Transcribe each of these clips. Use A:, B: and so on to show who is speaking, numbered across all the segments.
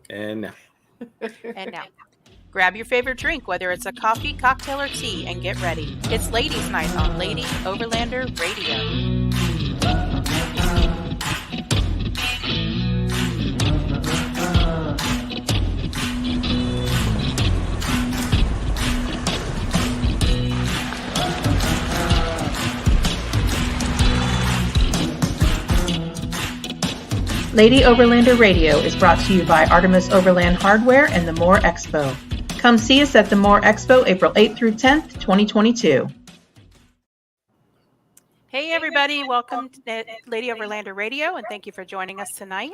A: And now.
B: And now, grab your favorite drink, whether it's a coffee, cocktail, or tea, and get ready. It's Ladies' Night on Lady Overlander Radio.
C: Lady Overlander Radio is brought to you by Artemis Overland Hardware and the Moore Expo. Come see us at the Moore Expo April 8th through 10th, 2022.
B: Hey everybody, welcome to Lady Overlander Radio, and thank you for joining us tonight.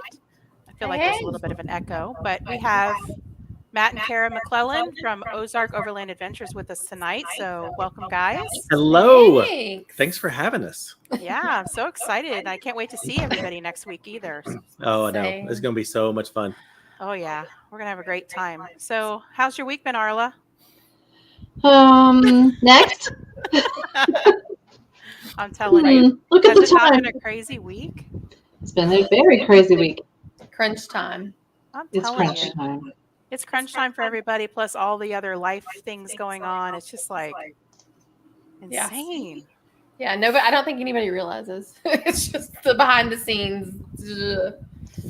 B: I feel like there's a little bit of an echo, but we have Matt and Cara McClellan from Ozark Overland Adventures with us tonight, so welcome guys.
A: Hello. Thanks for having us.
B: Yeah, I'm so excited. I can't wait to see everybody next week either.
A: Oh, I know. It's going to be so much fun.
B: Oh yeah, we're going to have a great time. So how's your week been, Arla?
D: Next.
B: I'm telling you.
D: Look at the time.
B: Has it been a crazy week?
D: It's been a very crazy week.
E: Crunch time.
D: It's crunch time.
B: It's crunch time for everybody, plus all the other life things going on. It's just like insane.
E: Yeah, no, but I don't think anybody realizes. It's just the behind the scenes.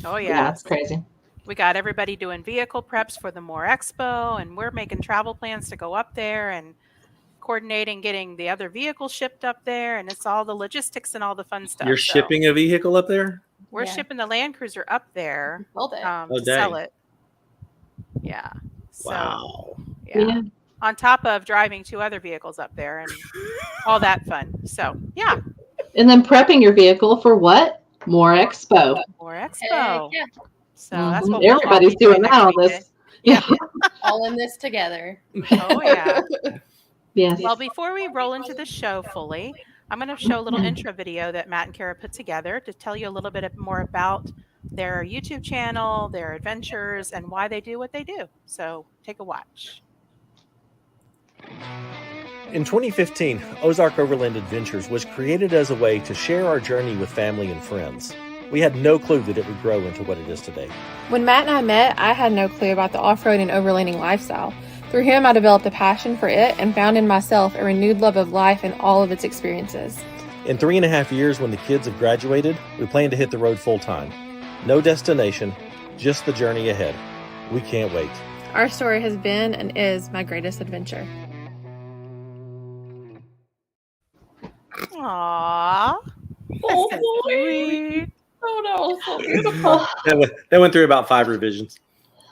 B: Oh yeah,
D: it's crazy.
B: We got everybody doing vehicle preps for the Moore Expo, and we're making travel plans to go up there and coordinating getting the other vehicles shipped up there, and it's all the logistics and all the fun stuff.
A: You're shipping a vehicle up there?
B: We're shipping the Land Cruiser up there
E: to
B: sell it. Yeah.
A: Wow.
B: So, yeah. On top of driving 2 other vehicles up there and all that fun. So, yeah.
D: And then prepping your vehicle for what? Moore Expo.
B: Moore Expo.
E: Yeah.
B: So that's what
D: everybody's doing that on this.
B: Yeah.
E: All in this together.
B: Oh, yeah.
D: Yes.
B: Well, before we roll into the show fully, I'm going to show a little intro video that Matt and Cara put together to tell you a little bit more about their YouTube channel, their adventures, and why they do what they do. So take a watch.
F: In 2015, Ozark Overland Adventures was created as a way to share our journey with family and friends. We had no clue that it would grow into what it is today.
G: When Matt and I met, I had no clue about the off-road and overlanding lifestyle. Through him, I developed a passion for it and found in myself a renewed love of life and all of its experiences.
F: In 3.5 years, when the kids have graduated, we plan to hit the road full time. No destination, just the journey ahead. We can't wait.
G: Our story has been and is my greatest adventure.
B: Aww.
E: Oh,
B: so sweet.
E: Oh, no, so beautiful.
A: That went through about 5 revisions.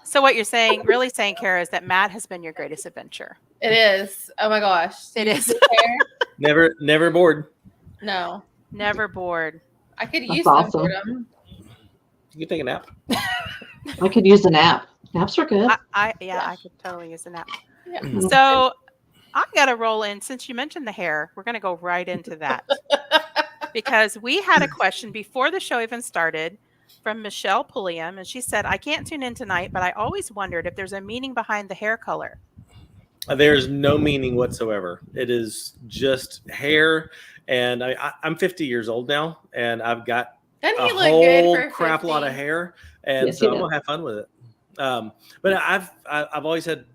B: So what you're saying, really saying, Cara, is that Matt has been your greatest adventure.
E: It is. Oh my gosh.
B: It is.
A: Never bored.
E: No.
B: Never bored.
E: I could use
D: awesome.
E: some boredom.
A: You can take a nap.
D: I could use a nap. Naps are good.
B: I could totally use a nap.
E: Yeah.
B: So I got to roll in. Since you mentioned the hair, we're going to go right into that. Because we had a question before the show even started from Michelle Pulliam, and she said, I can't tune in tonight, but I always wondered if there's a meaning behind the hair color.
A: There's no meaning whatsoever. It is just hair, and I'm 50 years old now, and I've got
E: Doesn't he
A: a
E: look
A: whole
E: good for
A: crap
E: 50?
A: lot of hair, and
D: Yes,
A: so I'm gonna have fun with it. But I've always had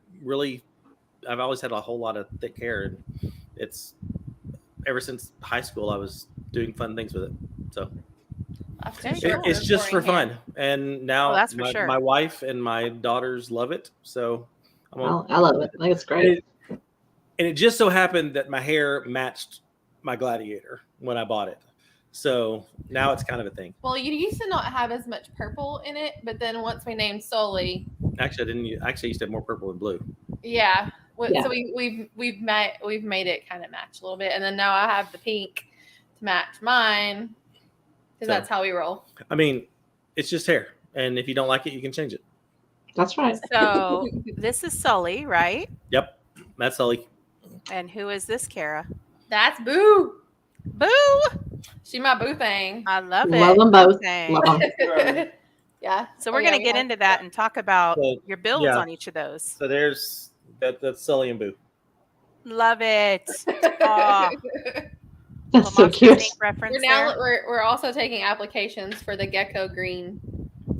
A: a whole lot of thick hair, and it's ever since high school I was doing fun things with it. So it's just for fun, and now
B: that's for sure.
A: My wife and my daughters love it. So
D: I love it. I think it's great.
A: And it just so happened that my hair matched my Gladiator when I bought it. So now it's kind of a thing.
E: Well, you used to not have as much purple in it, but then once we named Sully,
A: Actually, I used to have more purple and blue.
E: yeah.
D: Yeah.
E: So we've made it kind of match a little bit, and then now I have the pink to match mine because that's how we roll.
A: I mean, it's just hair, and if you don't like it, you can change it.
D: That's right.
B: So this is Sully, right?
A: Yep, that's Sully.
B: And who is this, Cara?
E: That's Boo.
B: Boo!
E: She my boo thing.
B: I love it.
D: Love them both.
B: Thing.
D: Love them.
E: Yeah.
B: So we're going to get into that and talk about your builds
A: yeah.
B: on each of those.
A: So there's that's Sully and Boo.
B: Love it. Aw.
D: That's so cute.
B: Reference
E: we're also taking applications for the gecko green,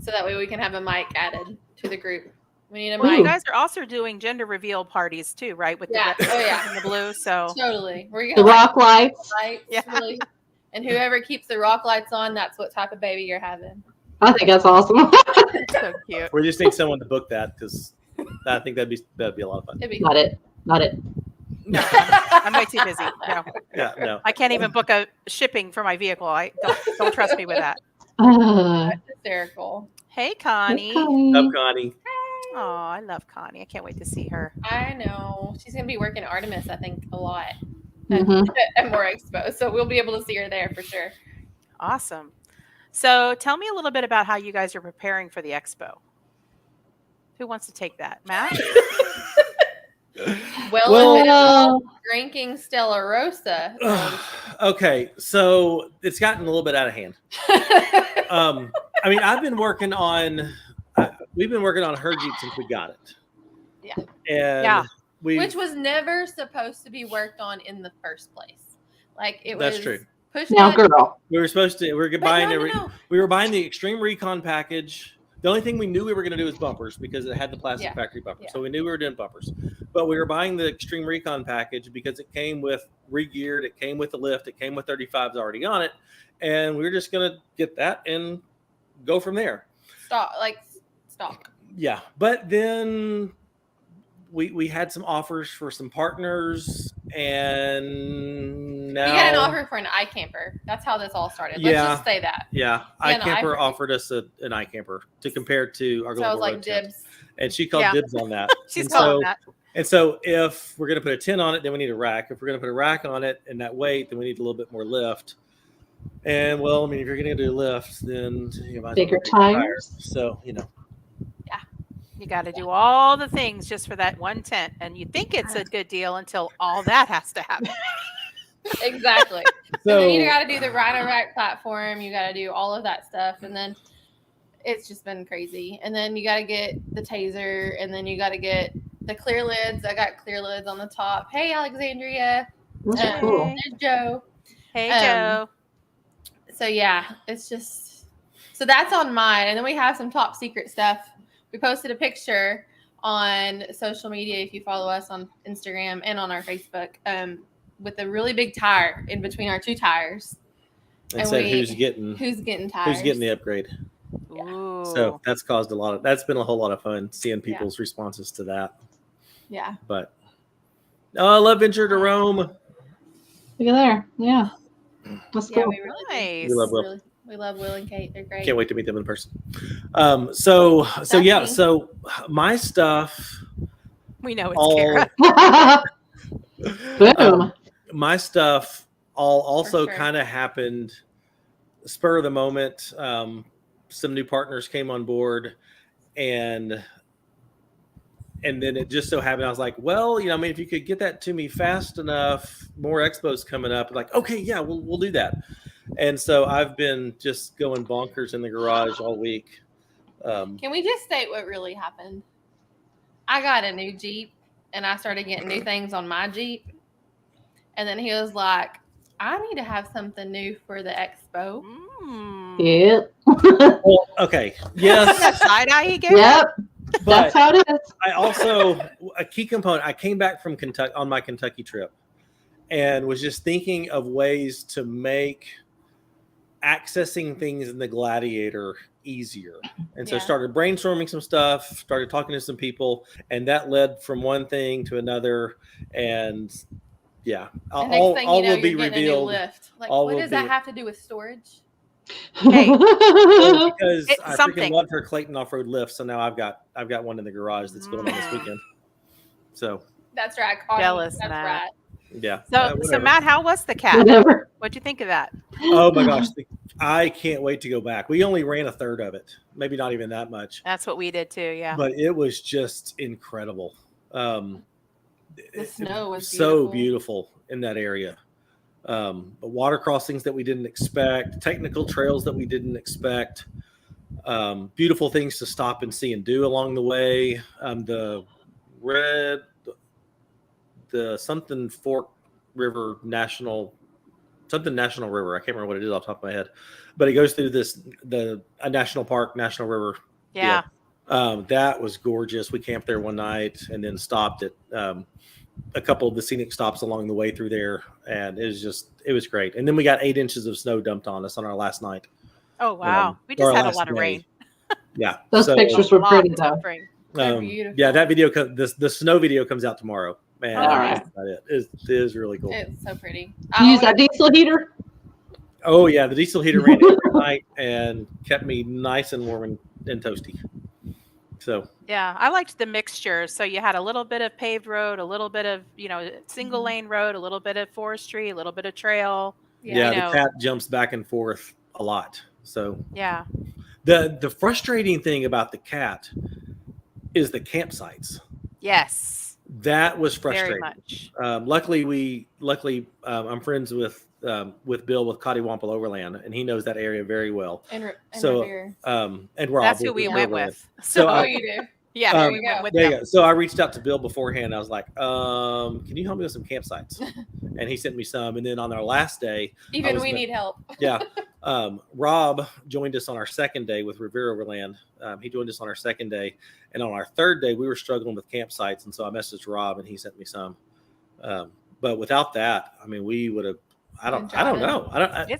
E: so that way we can have a mic added to the group. We need a
B: Well,
E: mic.
B: you guys are also doing gender reveal parties too, right? With the
E: Yeah.
B: red
E: Oh, yeah.
B: and the blue. So
E: Totally. We're
D: The
E: gonna
D: rock lights.
E: lights,
B: Yeah.
E: really. And whoever keeps the rock lights on, that's what type of baby you're having.
D: I think that's awesome.
B: so cute.
A: We just need someone to book that because I think that'd be a lot of fun.
E: It'd be
D: Not it. Not it.
B: No, I'm way too busy. No,
A: Yeah, no.
B: I can't even book a shipping for my vehicle. I don't trust me with that.
E: hysterical.
B: Hey, Connie.
A: Up, Connie.
B: Oh, I love Connie. I can't wait to see her.
E: I know. She's gonna be working Artemis, I think, a lot
D: Mhm.
E: at More Expo. So we'll be able to see her there for sure.
B: Awesome. So tell me a little bit about how you guys are preparing for the expo. Who wants to take that? Matt?
E: Well, drinking Stella Rosa.
A: Okay, so it's gotten a little bit out of hand. I mean, we've been working on her Jeep since we got it.
E: Yeah.
A: And
B: Yeah.
E: Which was never supposed to be worked on in the first place. Like it was
A: That's true.
E: pushed
D: Now,
E: on.
D: girl.
A: We were supposed to. We were
E: But
A: buying
E: no.
A: we were buying the Extreme Recon package. The only thing we knew we were going to do was bumpers because it had the plastic
E: Yeah.
A: factory bumpers.
E: Yeah.
A: So we knew we were doing bumpers. But we were buying the Extreme Recon package because it came with re-geared, it came with the lift, it came with 35s already on it, and we were just going to get that and go from there.
E: Stop.
A: Yeah, but then we had some offers for some partners, and now
E: We got an offer for an iCamper. That's how this all started. Let's
A: Yeah.
E: just say that.
A: Yeah,
E: Yeah, no,
A: iCamper
E: I-
A: offered us an iCamper to compare to our
E: So I was
A: Global
E: like,
A: Road tent.
E: dibs.
A: And she called
B: Yeah.
A: dibs on that.
B: She's
A: and
B: calling
A: so,
B: that.
A: And so if we're going to put a tent on it, then we need a rack. If we're going to put a rack on it and that weight, then we need a little bit more lift. And well, I mean, if you're going to do lift, then you might as well
D: Bigger
A: take
D: tires.
A: So,
B: You got to do all the things just for that one tent. And you think it's a good deal until all that has to happen.
E: Exactly. So
A: so
E: then you got to do the Rhino Rack platform. You got to do all of that stuff. And then it's just been crazy. And then you got to get the taser. And then you got to get the clear lids. I got clear lids on the top. Hey, Alexandria.
D: Those are cool.
E: There's Joe.
B: Hey,
E: Um,
B: Joe.
E: So yeah, it's just so that's on mine. And then we have some top secret stuff. We posted a picture on social media if you follow us on Instagram and on our Facebook with a really big tire in between our two tires.
A: and said who's getting
E: tires?
A: the upgrade.
B: Ooh.
A: So that's caused that's been a whole lot of fun seeing people's responses to that.
E: Yeah.
A: But I love Venture to Rome.
D: Look at there. Yeah. That's
E: Yeah,
D: cool.
E: we really do.
B: Nice.
A: We love Will.
E: We love Will and Kate. They're great.
A: Can't wait to meet them in person. So yeah,
E: me.
A: so my stuff,
B: We know it's
A: all
B: Cara.
D: Boom.
A: my stuff all also
E: sure.
A: kind of happened spur of the moment. Some new partners came on board, and then it just so happened I was like, well, I mean, if you could get that to me fast enough, more expos coming up. Like, okay, yeah, we'll do that. And so I've been just going bonkers in the garage all week.
E: Can we just state what really happened? I got a new Jeep and I started getting new things on my Jeep. And then he was like, I need to have something new for the expo.
B: Mm.
D: Yep.
A: Well, okay,
B: That
A: yes,
B: side eye he gave you?
D: Yep.
A: but
D: That's how it is.
A: I also a key component. I came back from Kentucky on my Kentucky trip, and was just thinking of ways to make accessing things in the Gladiator easier. And so
E: Yeah.
A: started brainstorming some stuff, started talking to some people, and that led from one thing to another. And yeah,
E: And next
A: all
E: thing
A: all
E: you know,
A: will be
E: you're getting
A: revealed.
E: a new lift. Like,
A: All
E: what
A: will
E: does that
A: be-
E: have to do with storage?
B: Hey.
A: Well, because
B: It's
A: I
B: something.
A: freaking loved her Clayton off-road lift, so now I've got one in the garage that's going on this weekend. So
E: That's right. Connie.
B: Jealous,
E: That's
B: Matt.
E: right.
A: yeah.
B: So
A: whatever.
B: Matt, how was the cat?
D: Whatever.
B: What'd you think of that?
A: Oh my gosh, I can't wait to go back. We only ran a third of it, maybe not even that much,
B: That's what we did too. Yeah.
A: but it was just incredible.
E: The snow was
A: so beautiful in that area. Water crossings that we didn't expect, technical trails that we didn't expect, beautiful things to stop and see and do along the way. The something Fork River National River. I can't remember what it is off the top of my head, but it goes through a national park, national river.
B: Yeah.
A: That was gorgeous. We camped there one night and then stopped at a couple of the scenic stops along the way through there, and it was great. And then we got 8 inches of snow dumped on us on our last night.
B: Oh wow, we
A: Our
B: just had a
A: last
B: lot of
A: day.
B: rain.
A: Yeah,
D: Those pictures were pretty
B: Lots
D: though.
B: of rain.
E: They're beautiful.
A: yeah, that video, the snow video comes out tomorrow. Man,
B: All
D: right.
A: it is really cool.
E: It's so pretty.
D: You use that diesel heater?
A: Oh yeah, the diesel heater ran every night and kept me nice and warm and toasty. So
B: Yeah, I liked the mixture. So you had a little bit of paved road, a little bit of, single lane road, a little bit of forestry, a little bit of trail.
A: yeah,
B: You know.
A: the cat jumps back and forth a lot. So
B: Yeah.
A: the frustrating thing about the cat is the campsites.
B: Yes.
A: That was
B: Very
A: frustrating.
B: much.
A: Luckily, I'm friends with Bill with Ozark Overland, and he knows that area very well.
E: And
A: So,
E: Revere.
A: And Rob.
B: That's who we
A: with
B: went
A: Overland.
B: with.
A: So
B: So
E: Oh, you do.
B: yeah,
E: There
B: we
E: you
B: went
E: go.
B: with
A: There you
B: them.
A: go. So I reached out to Bill beforehand. I was like, "Can you help me with some campsites?" And he sent me some. And then on our last day,
E: Even
A: was
E: we
A: the-
E: need help.
A: yeah, Rob joined us on our second day with Revere Overland. He joined us on our second day, and on our third day, we were struggling with campsites, and so I messaged Rob, and he sent me some. But without that, I mean, we would have. I don't know.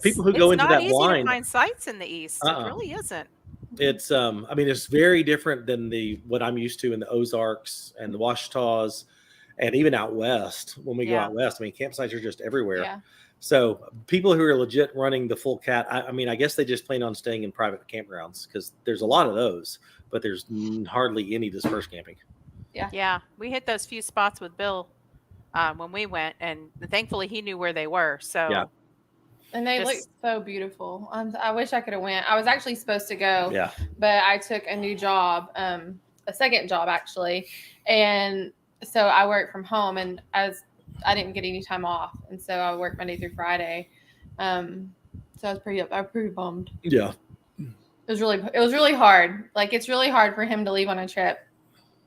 A: People who go into that
B: It's not
A: blind.
B: easy to find sites in the East. It really isn't.
A: It's I mean, it's very different than what I'm used to in the Ozarks and the Washitas, and even out west. When we go
B: Yeah.
A: out west, I mean, campsites are just everywhere.
E: Yeah.
A: So people who are legit running the full cat, I mean, I guess they just plan on staying in private campgrounds because there's a lot of those, but there's hardly any dispersed camping.
B: Yeah, we hit those few spots with Bill when we went, and thankfully he knew where they were. So
A: Yeah.
E: And they
B: Just-
E: look so beautiful. I wish I could have went. I was actually supposed to go,
A: Yeah.
E: but I took a new job, a second job actually, and so I work from home. And as I didn't get any time off, and so I work Monday through Friday. So I was pretty bummed.
A: Yeah.
E: It was really hard. Like it's really hard for him to leave on a trip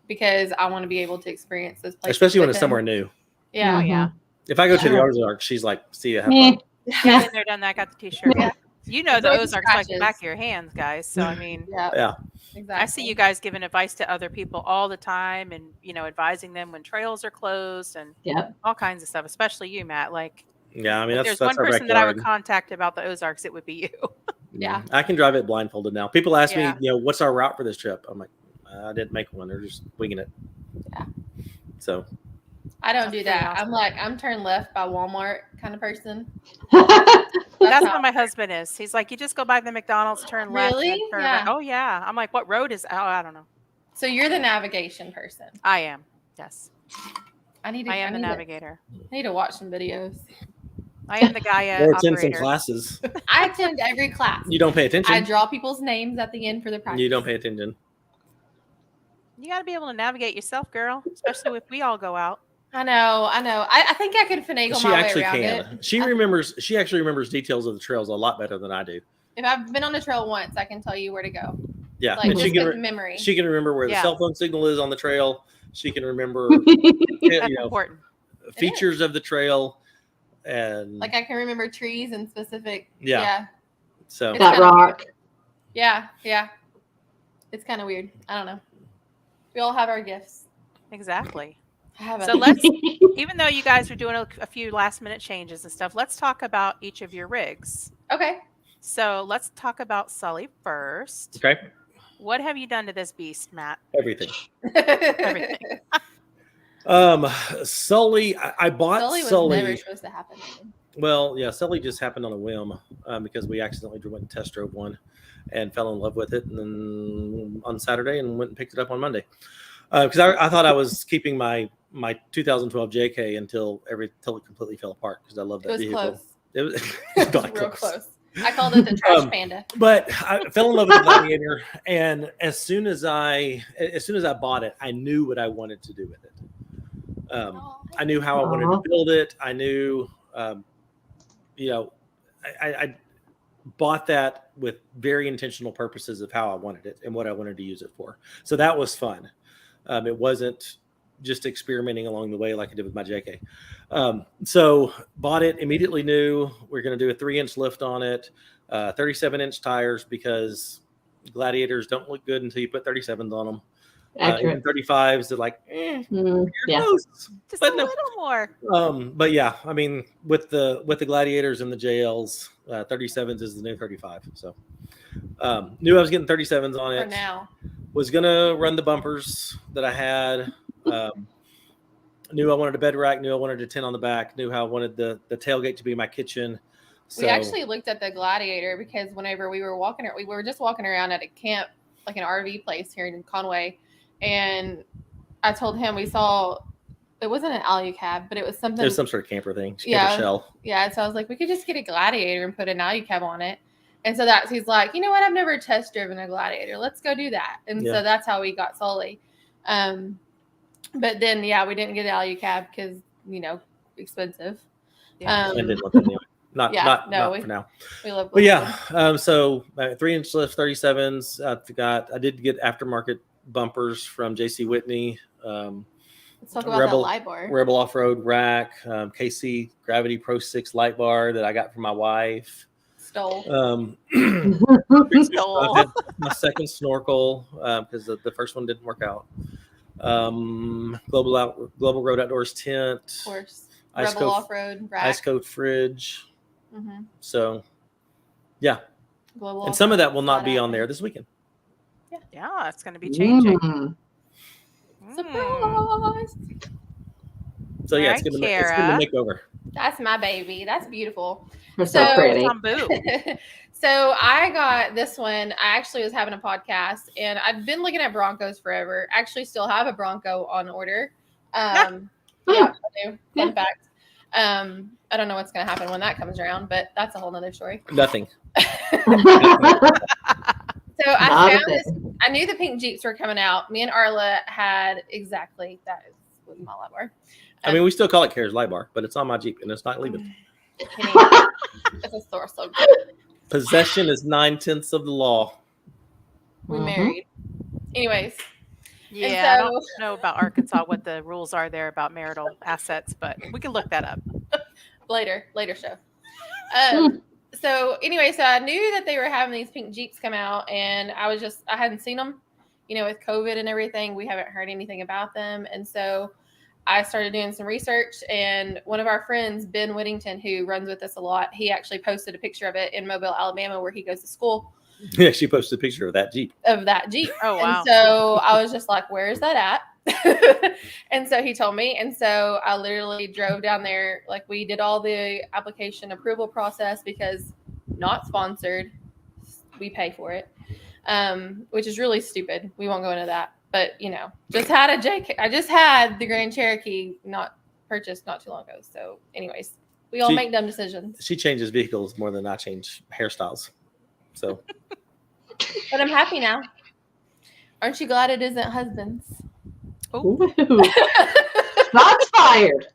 E: because I want to be able to experience those places,
A: Especially when
E: with
A: it's
E: him.
A: somewhere new.
E: Yeah.
B: Oh, yeah.
A: If I go to the
D: Sure.
A: Ozarks, she's like, "See you, have
D: Yeah.
A: fun."
B: Been there, done that, got the t-shirt.
E: Yeah.
B: You know the
E: Enjoy the
B: Ozarks like the
E: scratches.
B: back of your hands, guys. So I mean,
E: Yeah.
A: Yeah.
E: Exactly.
B: I see you guys giving advice to other people all the time, and advising them when trails are closed and
D: Yep.
B: all kinds of stuff. Especially you, Matt. Like,
A: Yeah. I mean,
B: if
A: that's
B: there's one
A: our
B: person that I would
A: backyard.
B: contact about the Ozarks, it would be you.
E: Yeah.
A: I can drive it blindfolded now. People ask
B: Yeah.
A: me, what's our route for this trip? I'm like, I didn't make one. They're just winging it.
E: Yeah.
A: So
E: I don't
B: That's
E: do
B: pretty
E: that.
B: awesome.
E: I'm turn left by Walmart kind of person.
B: That's
E: how-
B: what my husband is. He's like, you just go by the McDonald's, turn left. and
E: Really?
B: turn
E: Yeah.
B: right. Oh yeah. I'm like, what road is? Oh, I don't know.
E: So you're the navigation person.
B: I am. Yes,
E: I need to.
B: I am the
E: need to-
B: navigator.
E: I need to watch some videos.
B: I am the Gaia
A: or attend some
B: operator.
A: classes.
E: I attend every class.
A: You don't pay attention.
E: I draw people's names at the end for the practice.
A: You don't pay attention.
B: You got to be able to navigate yourself, girl. Especially if we all go out.
E: I know. I think I could finagle
A: She
E: my way
A: actually
E: around
A: can.
E: it.
A: She actually remembers details of the trails a lot better than I do.
E: If I've been on a trail once, I can tell you where to go.
A: Yeah,
E: Like
A: and
E: just with memory.
A: she can remember where the
B: Yeah.
A: cell phone signal is on the trail. She can remember
B: That's important.
A: features of the trail, and
E: Like I can remember trees and specific.
A: Yeah.
E: Yeah.
A: so
E: It's
D: That
E: kinda
D: rock.
E: Yeah. It's kind of weird. I don't know. We all have our gifts.
B: Exactly.
E: I have
B: So
E: a-
B: let's, even though you guys are doing a few last minute changes and stuff, let's talk about each of your rigs.
E: Okay.
B: So let's talk about Sully first.
A: okay,
B: What have you done to this beast, Matt?
A: everything.
B: Everything.
A: Sully, I bought
E: Sully was
A: Sully.
E: never supposed to happen.
A: Well, yeah, Sully just happened on a whim because we accidentally went and test drove one and fell in love with it, and then on Saturday and went and picked it up on Monday because I thought I was keeping my 2012 JK until it completely fell apart because I love
E: It
A: that
E: was
A: vehicle.
E: close.
A: It was
E: It was
A: not
E: real close. I called it the trash panda.
A: But I fell in love with the Gladiator, and as soon as I bought it, I knew what I wanted to do with it. I knew how I wanted
D: Aw.
A: to build it. I knew, I bought that with very intentional purposes of how I wanted it and what I wanted to use it for. So that was fun. It wasn't just experimenting along the way like I did with my JK. So bought it, immediately knew we're going to do a 3-inch lift on it, 37-inch tires because, Gladiators don't look good until you put 37s on them.
D: Accurate.
A: Even 35s, they're like,
D: Yeah.
A: close.
B: Just
A: But
B: a
A: no.
B: little more.
A: But yeah, I mean, with the Gladiators and the JLs, 37s is the new 35. So knew I was getting 37s on
E: For
A: it.
E: now.
A: Was gonna run the bumpers that I had. Knew I wanted a bed rack. Knew I wanted a tent on the back. Knew how I wanted the tailgate to be my kitchen. So,
E: We actually looked at the Gladiator because whenever we were just walking around at a camp, like an RV place here in Conway, and I told him we saw it wasn't an alu cab, but it was something.
A: There's some sort of camper thing.
E: Yeah.
A: Camper shell.
E: Yeah, so I was like, we could just get a Gladiator and put an alu cab on it. And so he's like, you know what? I've never test driven a Gladiator. Let's go do that. And so that's how we got Sully. But then, we didn't get an alu cab because, expensive.
B: Yeah.
A: I didn't want that anyway. Not for now.
E: We love.
A: But so 3-inch lift 37s. I did get aftermarket bumpers from JC Whitney.
E: Let's talk about
A: Rebel,
E: that light bar.
A: Rebel off-road rack, KC Gravity Pro 6 light bar that I got from my wife.
E: Stole.
B: Stole.
A: I had my second snorkel because the first one didn't work out. Global Road Outdoors tent.
E: Of course.
A: Ice
E: Rebel
A: Coat,
E: off-road rack.
A: Ice Coat fridge.
E: Mm-hmm.
A: So, yeah.
E: Global
A: And some of that will not
E: flat
A: be on
E: iron.
A: there this weekend.
B: Yeah, it's going to be changing.
E: Surprise!
A: So yeah, it's
B: Alright,
A: gonna
B: Cara.
A: make over.
E: That's my baby. That's beautiful.
D: They're so
E: So-
D: pretty.
B: On Boo.
E: So I got this one. I actually was having a podcast, and I've been looking at Broncos forever. Actually, still have a Bronco on order. Yeah, I do. Fun fact. I don't know what's going to happen when that comes around, but that's a whole nother story.
A: Nothing.
E: So I
D: Not a
E: found
D: thing.
E: this. I knew the pink Jeeps were coming out. Me and Arla had exactly that. Was my light bar.
A: I mean, we still call it Cara's light bar, but it's on my Jeep and it's not leaving.
E: It's a store so good.
A: Possession is 9/10 of the law.
E: We
D: Mhm.
E: married. Anyways,
B: Yeah, I
E: so-
B: don't know about Arkansas what the rules are there about marital assets, but we can look that up.
E: later show. So anyway, so I knew that they were having these pink Jeeps come out, and I hadn't seen them, with COVID and everything. We haven't heard anything about them. And so I started doing some research, and one of our friends, Ben Whittington, who runs with us a lot, he actually posted a picture of it in Mobile, Alabama, where he goes to school,
A: Yeah, she posted a picture of that Jeep.
E: of that Jeep.
B: Oh, wow.
E: And so I was just like, where is that at? And so he told me. And so I literally drove down there. Like, we did all the application approval process because not sponsored. We pay for it, which is really stupid. We won't go into that. But, just had I just had the Grand Cherokee not purchased not too long ago. So anyways, we all make dumb decisions.
A: She changes vehicles more than I change hairstyles. So
E: But I'm happy now. Aren't you glad it isn't husbands?
D: Ooh. Shots fired.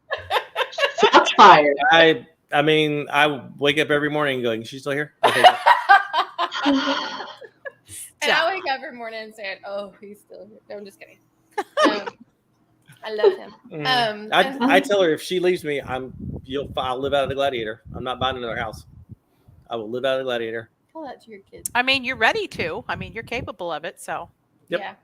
D: Shots fired.
A: I mean, I wake up every morning going, "She's still here?" Okay.
E: And I wake up every morning and say, "Oh, he's still here." No, I'm just kidding. I love him.
A: Mm.
E: And-
A: I tell her if she leaves me, I'll live out of the Gladiator. I'm not buying another house. I will live out of the Gladiator.
E: Tell that to your kids.
B: I mean, you're ready to. I mean, you're capable of it. So,
A: Yep.
E: Yeah.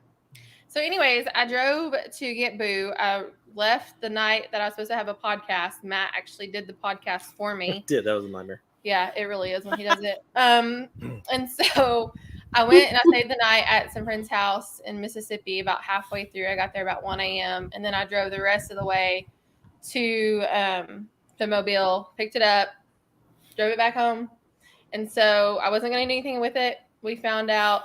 E: So, anyways, I drove to get Boo. I left the night that I was supposed to have a podcast. Matt actually did the podcast for me.
A: Did that was a nightmare.
E: Yeah, it really is when he does it. And so I went and I stayed the night at some friend's house in Mississippi. About halfway through, I got there about 1 a.m. And then I drove the rest of the way to the Mobile, picked it up, drove it back home. And so I wasn't going to do anything with it. We found out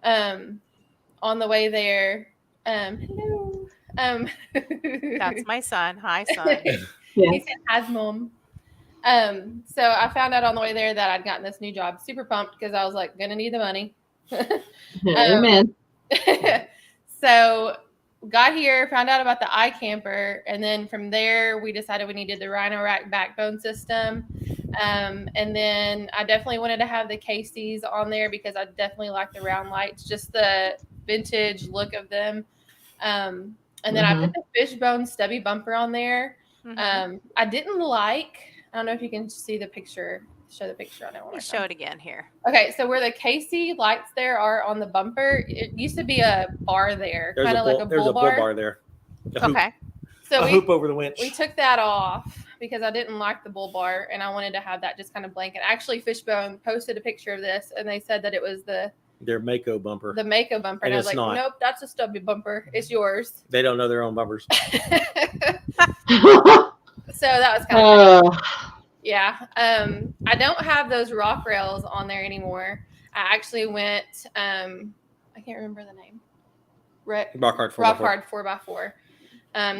E: on the way there. Hello.
B: that's my son. Hi, son.
E: He said, "Has mom." So I found out on the way there that I'd gotten this new job. Super pumped because I was like, gonna need the money.
D: Amen.
E: So got here, found out about the iCamper, and then from there we decided we needed the Rhino Rack backbone system. And then I definitely wanted to have the KCs on there because I definitely like the round lights, just the vintage look of them. And then I put the fishbone stubby bumper on there.
B: Mhm.
E: I didn't like, I don't know if you can see the picture. show the picture on it.
B: Let me show it again here.
E: Okay, so where the Casey lights there are on the bumper, it used to be a bar there, kind of like a
A: There's
E: bull
A: a bull
E: bar.
A: bar there. A hoop,
B: Okay.
E: So
A: a hoop over the winch.
E: we took that off because I didn't like the bull bar and I wanted to have that just kind of blanket. Actually, Fishbone posted a picture of this and they said that it was
A: Their Mako bumper.
E: the Mako bumper.
A: And
E: And I was
A: it's
E: like,
A: not.
E: nope, that's a stubby bumper. It's yours.
A: They don't know their own bumpers.
E: So that was kind of
D: Uh,
E: yeah. I don't have those rock rails on there anymore. I actually went I can't remember the name.
A: Rock hard 4x4.
E: Rock hard 4x4.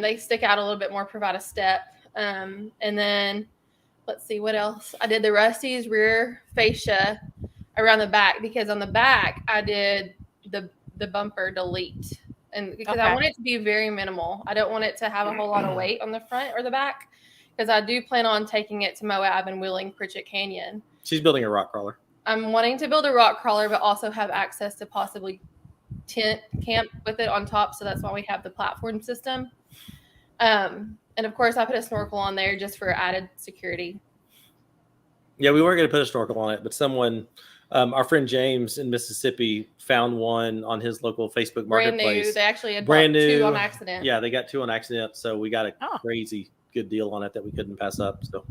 E: They stick out a little bit more, provide a step. And then let's see what else. I did the Rusty's rear fascia around the back because on the back I did the bumper delete. And because I want it to be very minimal. I don't want it to have a whole lot of weight on the front or the back. Because I do plan on taking it to Moab and Wheeling Pritchett Canyon.
A: She's building a rock crawler.
E: I'm wanting to build a rock crawler, but also have access to possibly tent camp with it on top. So that's why we have the platform system. And of course, I put a snorkel on there just for added security.
A: Yeah, we weren't going to put a snorkel on it, but someone, our friend James in Mississippi, found one on his local Facebook
E: Brand
A: marketplace.
E: new. They actually had
A: Brand
E: bought two
A: new.
E: on accident.
A: Yeah, they got 2 on accident, so we got a crazy good deal on it that we couldn't pass up. So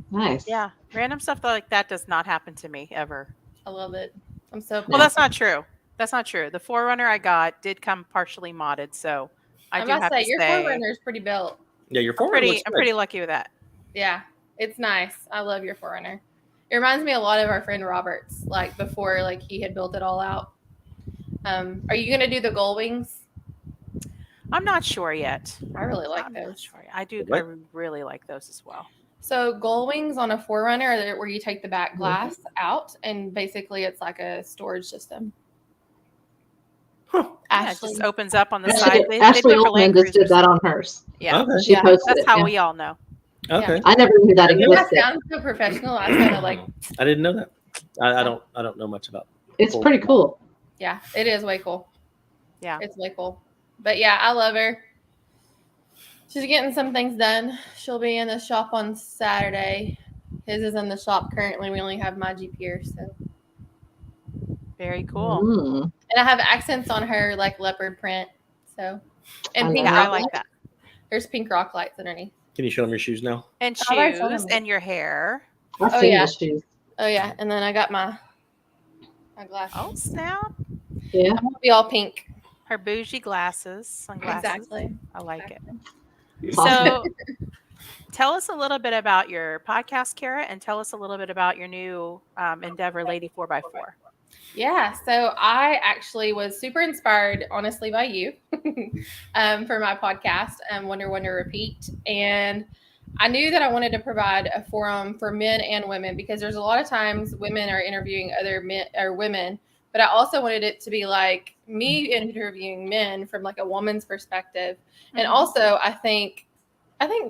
D: nice.
B: Yeah. Random stuff like that does not happen to me ever.
E: I love it. I'm so
B: Well, that's not true. That's not true. The Forerunner I got did come partially modded, so I do have to say
E: your Forerunner is pretty built.
A: Yeah, your
B: I'm
A: Forerunner looks
B: I'm
A: good.
B: pretty lucky with that.
E: Yeah, it's nice. I love your Forerunner. It reminds me a lot of our friend Robert's, like before, like he had built it all out. Are you gonna do the gull wings?
B: I'm not sure yet.
E: I really like
B: I'm not
E: those.
B: sure. I do.
A: What?
B: I really like those as well.
E: So gull wings on a Forerunner are where you take the back glass out, and basically it's like a storage system.
A: Huh.
B: Yeah, it
E: Ashley,
B: just opens up on the side. They
D: Ashley
B: do it for
D: Oldman
B: Land
D: just did
B: Cruisers.
D: that on hers.
B: Yeah,
A: Okay.
D: She
E: Yeah,
D: posted
B: that's
D: it.
B: how
D: yeah.
B: we all know.
A: Okay.
D: I never knew that
E: that
D: existed.
E: sounds so professional. I kind of like,
A: I didn't know that. I don't know much about.
D: It's pretty cool.
E: yeah, it is way cool.
B: Yeah.
E: It's way cool. But yeah, I love her. She's getting some things done. She'll be in the shop on Saturday. His is in the shop currently. We only have my Jeep here, so.
B: Very cool.
D: Mm.
E: And I have accents on her like leopard print. So, and
D: I
E: pink
D: love
B: Yeah, I
E: rock
B: like
E: lights.
B: that.
E: There's pink rock lights underneath.
A: Can you show them your shoes now?
B: And
E: Oh, there's some
B: shoes
E: of them.
B: and your hair.
D: I've
E: Oh,
D: seen
E: yeah.
D: the shoes.
E: Oh yeah, and then I got my glasses.
B: Oh snap!
D: Yeah.
E: I'm gonna be all pink.
B: Her bougie glasses, sunglasses.
E: Exactly.
B: I like it.
D: Awesome.
B: So, tell us a little bit about your podcast, Cara, and tell us a little bit about your new endeavor, Lady 4x4.
E: Yeah, so I actually was super inspired, honestly, by you for my podcast, Wonder Wonder Repeat. And I knew that I wanted to provide a forum for men and women because there's a lot of times women are interviewing other men or women, but I also wanted it to be like me interviewing men from like a woman's perspective. And also I think,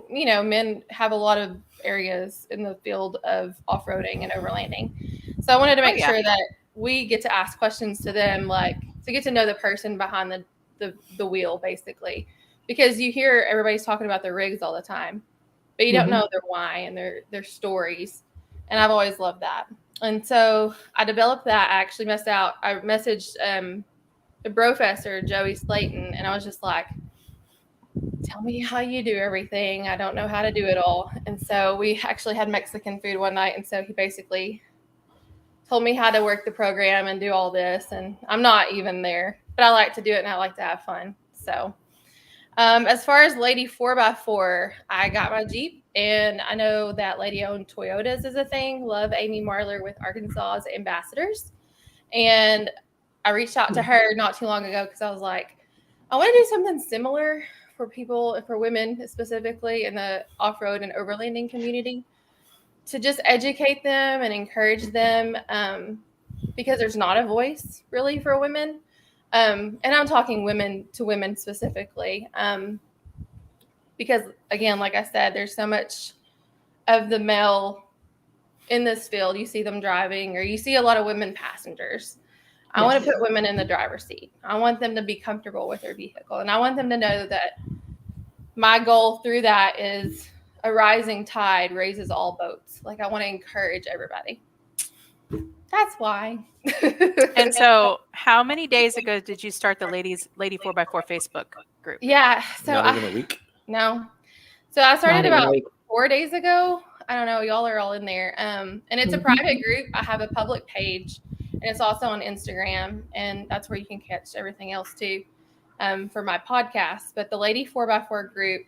E: you know, men have a lot of areas in the field of off-roading and overlanding. So I wanted to make sure that we get to ask questions to them, like to get to know the person behind the wheel, basically, because you hear everybody's talking about their rigs all the time, but you don't know their why and their stories. And I've always loved that. And so I developed that. I actually I messaged the Brofessor, Joey Slayton, and I was just like, tell me how you do everything. I don't know how to do it all. And so we actually had Mexican food one night. And so he basically told me how to work the program and do all this. And I'm not even there, but I like to do it and I like to have fun. So as far as Lady 4x4, I got my Jeep and I know that lady owned Toyotas is a thing. Love Amy Marler with Arkansas's Ambassadors. And I reached out to her not too long ago because I was like, I want to do something similar for people, for women specifically in the off-road and overlanding community, to just educate them and encourage them because there's not a voice really for women. And I'm talking women to women specifically because, again, like I said, there's so much of the male in this field. You see them driving or you see a lot of women passengers. I want to put women in the driver's seat. I want them to be comfortable with their vehicle. And I want them to know that my goal through that is a rising tide raises all boats. Like I want to encourage everybody. That's why.
B: And so, how many days ago did you start the Lady 4x4 Facebook group?
E: Yeah. So
A: Not even a week.
E: No. So I started
D: Not even a
E: about
D: week.
E: 4 days ago. I don't know. Y'all are all in there. And it's a private group. I have a public page, and it's also on Instagram, and that's where you can catch everything else too, for my podcast. But the Lady 4x4 group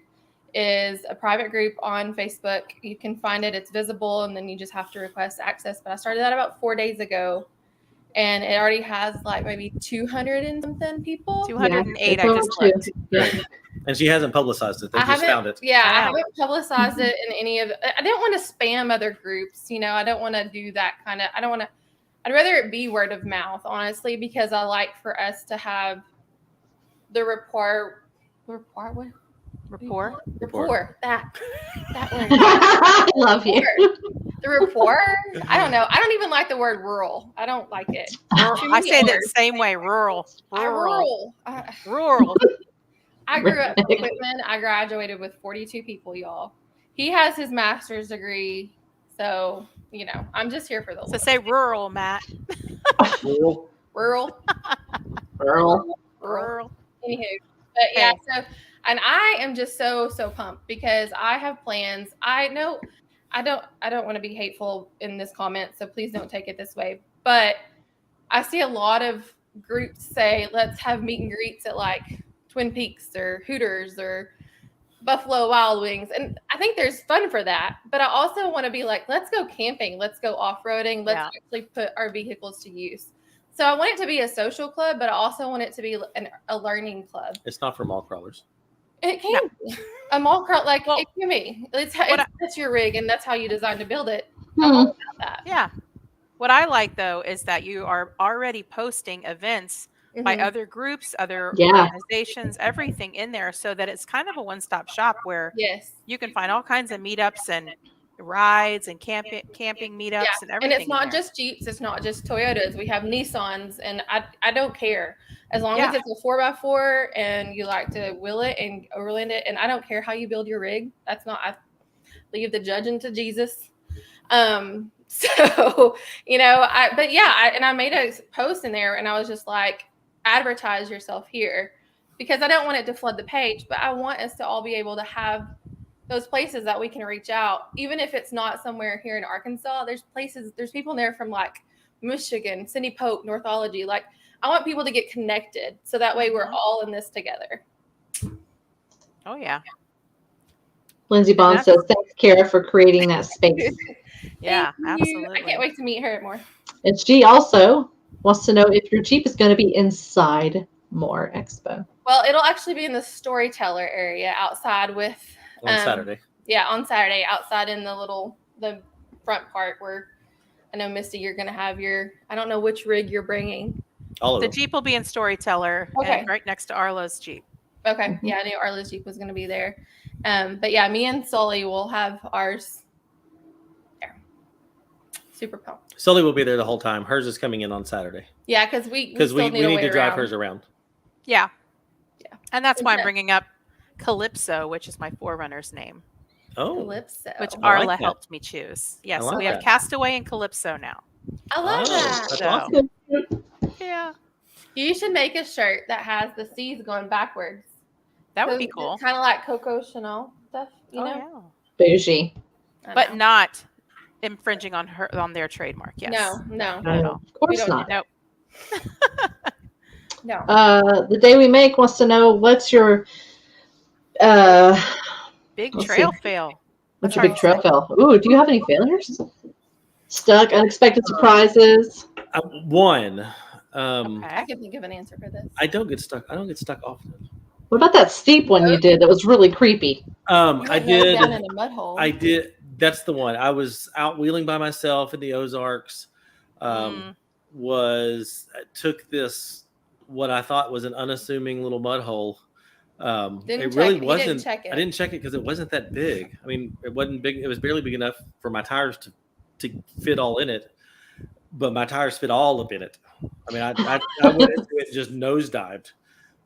E: is a private group on Facebook. You can find it. It's visible, and then you just have to request access. But I started that about 4 days ago, and it already has like maybe 200 and something people.
B: 208. I just looked.
D: Yeah.
A: And she hasn't publicized it. They just found it.
E: Yeah, I
B: Wow.
E: haven't publicized it in any of. I didn't want to spam other groups. I don't want to do that kind of. I don't want to. I'd rather it be word of mouth, honestly, because I like for us to have the rapport. That word.
D: I love you.
E: The rapport. I don't know. I don't even like the word rural. I don't like it.
B: I say that the same way. Rural.
E: Rural. I grew up in Whitman. I graduated with 42 people, y'all. He has his master's degree, so I'm just here for the.
B: So say rural, Matt.
A: Rural.
E: Rural. Anywho, but yeah. So, and I am just so pumped because I have plans. I know I don't want to be hateful in this comment, so please don't take it this way. But I see a lot of groups say, let's have meet and greets at like Twin Peaks or Hooters or Buffalo Wild Wings. And I think there's fun for that. But I also want to be like, let's go camping. Let's go off-roading. Let's actually put our vehicles to use. So I want it to be a social club, but I also want it to be a learning club.
A: It's not for mall crawlers.
E: It can be. A mall crawl, it can be. That's your rig, and that's how you design to build it. I'm all about that.
B: Yeah. What I like, though, is that you are already posting events by other groups, other organizations, everything in there, so that it's kind of a one-stop shop where you can find all kinds of meetups and rides and camping meetups and everything.
E: And it's not just Jeeps, it's not just Toyotas. We have Nissans, and I don't care. As long as it's a 4x4 and you like to wheel it and overland it, and I don't care how you build your rig. I leave the judging to Jesus. So, I made a post in there, and I was just like, advertise yourself here, because I don't want it to flood the page, but I want us to all be able to have those places that we can reach out, even if it's not somewhere here in Arkansas. There's people in there from like Michigan, Cindy Pope, Northology. Like, I want people to get connected, so that way we're all in this together.
B: Oh yeah.
D: Lindsay Bond says, thanks, Cara, for creating that space.
B: Yeah, absolutely.
E: I can't wait to meet her more.
D: And she also wants to know if your Jeep is going to be inside More Expo.
E: Well, it'll actually be in the storyteller area outside with
A: on Saturday.
E: Yeah, on Saturday, outside in the front part where I know, Misty, you're going to have I don't know which rig you're bringing.
A: All of
B: the
A: them.
B: Jeep will be in Storyteller, and right next to Arlo's Jeep.
E: Okay. Yeah, I knew Arlo's Jeep was going to be there. But yeah, me and Sully will have ours there. Super pumped.
A: Sully will be there the whole time. Hers is coming in on Saturday.
E: Yeah, because we
A: need to drive hers around.
B: Yeah. Yeah. And that's why I'm bringing up Calypso, which is my Forerunner's name.
A: Oh.
E: Calypso.
B: Which Arla helped me choose. Yeah, so we have Castaway and Calypso now.
E: I love that.
A: That's awesome.
B: Yeah.
E: You should make a shirt that has the C's going backwards.
B: That would be cool.
E: Kind of like Coco Chanel stuff, you know?
B: Yeah.
D: Bougie.
B: But not infringing on their trademark. Yes.
E: No.
D: Of course not.
B: Nope.
E: No.
D: The Day We Make wants to know, what's your
B: big trail fail?
D: What's your big trail fail? Ooh, do you have any failures? Stuck, unexpected surprises.
A: One.
E: I can think of an answer for this.
A: I don't get stuck often.
D: What about that steep one you did that was really creepy?
A: I did.
E: Down in a mud hole.
A: I did. That's the one. I was out wheeling by myself in the Ozarks. Took this, what I thought was an unassuming little mud hole. It really wasn't. I didn't check it because it wasn't that big. I mean, it wasn't big. It was barely big enough for my tires to fit all in it. But my tires fit all up in it. I mean, I went into it, just nosedived,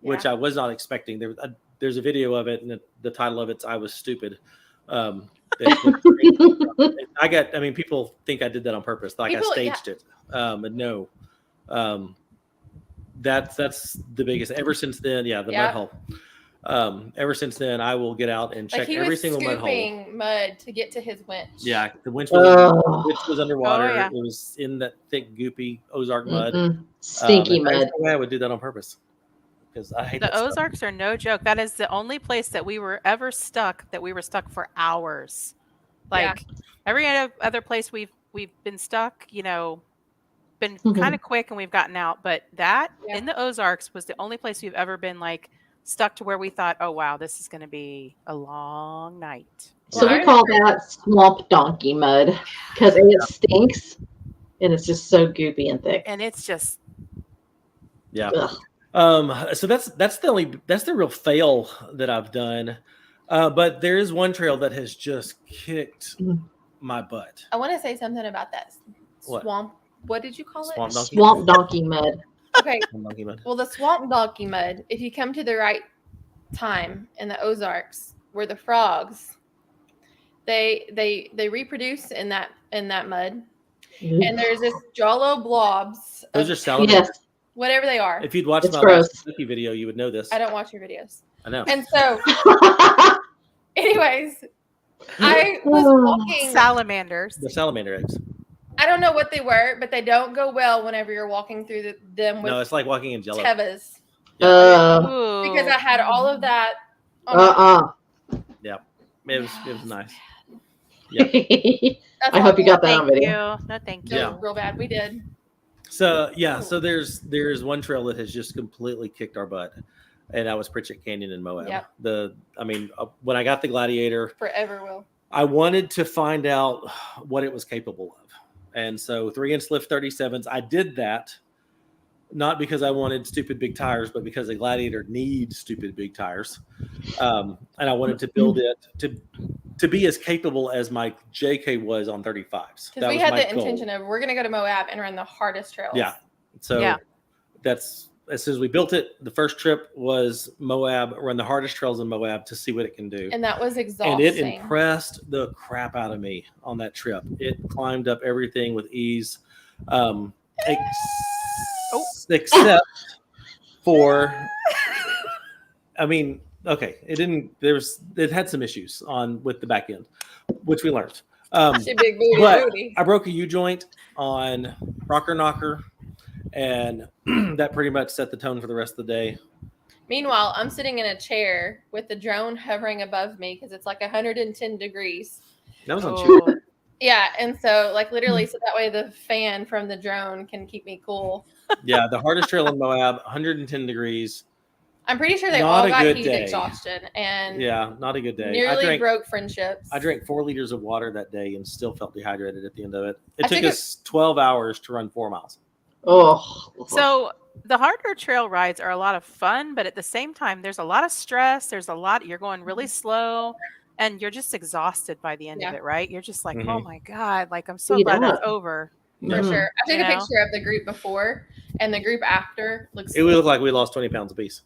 A: which I was not expecting. There's a video of it, and the title of it's "I Was Stupid." I mean, people think I did that on purpose. Like I staged it. But no. That's the biggest. Ever since then, the mud hole. Ever since then, I will get out and check every single mud hole.
E: Scooping mud to get to his winch.
A: Yeah, the winch was underwater.
B: Oh, yeah.
A: It was in that thick, goopy Ozark mud.
D: Stinky mud.
A: I would do that on purpose because I hate
B: The
A: that stuff.
B: Ozarks are no joke. That is the only place that we were ever stuck. That we were stuck for hours. Like every other place we've been stuck, been kind of quick and we've gotten out. But that in the Ozarks was the only place we've ever been like stuck to where we thought, oh wow, this is going to be a long night.
D: So we call that swamp donkey mud because it stinks and it's just so goopy and thick.
B: And it's just
A: so that's the real fail that I've done. But there is one trail that has just kicked my butt.
E: I want to say something about that swamp. What did you call it?
D: Swamp donkey mud.
E: Okay. Well, the swamp donkey mud, if you come to the right time in the Ozarks, where the frogs, they reproduce in that mud, and there's this jollo blobs.
A: Those are salamanders.
D: Yes.
E: Whatever they are.
A: If you'd watched my last Cookie video, you would know this.
E: I don't watch your videos.
A: I know.
E: And so, anyways, I was walking.
B: Salamanders.
A: The salamander eggs.
E: I don't know what they were, but they don't go well whenever you're walking through them with
A: it's like walking in jello.
E: Tevas.
B: Because
E: I had all of that.
A: Yeah, it was nice. Yeah.
D: I hope you got that on video.
B: No, thank you.
A: Yeah.
E: Real bad. We did.
A: So so there's one trail that has just completely kicked our butt, and that was Pritchett Canyon in Moab.
E: Yep.
A: When I got the Gladiator,
E: Forever will.
A: I wanted to find out what it was capable of. And so 3-inch lift 37s, I did that not because I wanted stupid big tires, but because the Gladiator needs stupid big tires. And I wanted to build it to be as capable as my JK was on 35s.
E: Because we had the intention of we're going to go to Moab and run the hardest trails.
A: Yeah. So that's as soon as we built it, the first trip was Moab, run the hardest trails in Moab to see what it can do.
E: And that was exhausting.
A: And it impressed the crap out of me on that trip. It climbed up everything with ease, except for, it had some issues with the back end, which we learned.
E: Big booty.
A: I broke a U-joint on Rocker Knocker, and that pretty much set the tone for the rest of the day.
E: Meanwhile, I'm sitting in a chair with the drone hovering above me because it's like 110 degrees.
A: That was on Tuesday.
E: Yeah, and so literally, so that way the fan from the drone can keep me cool.
A: Yeah, the hardest trail in Moab, 110 degrees.
E: I'm pretty sure they all got heat exhaustion, and
A: not a good day.
E: Nearly broke friendships.
A: I drank 4 liters of water that day and still felt dehydrated at the end of it. It took us 12 hours to run 4 miles.
D: Oh,
B: so the harder trail rides are a lot of fun, but at the same time, there's a lot of stress. You're going really slow, and you're just exhausted by the end of it, right? You're just like, oh my God, I'm so glad that's over.
E: For sure. I took a picture of the group before and the group after.
A: It would look like we lost 20 pounds apiece.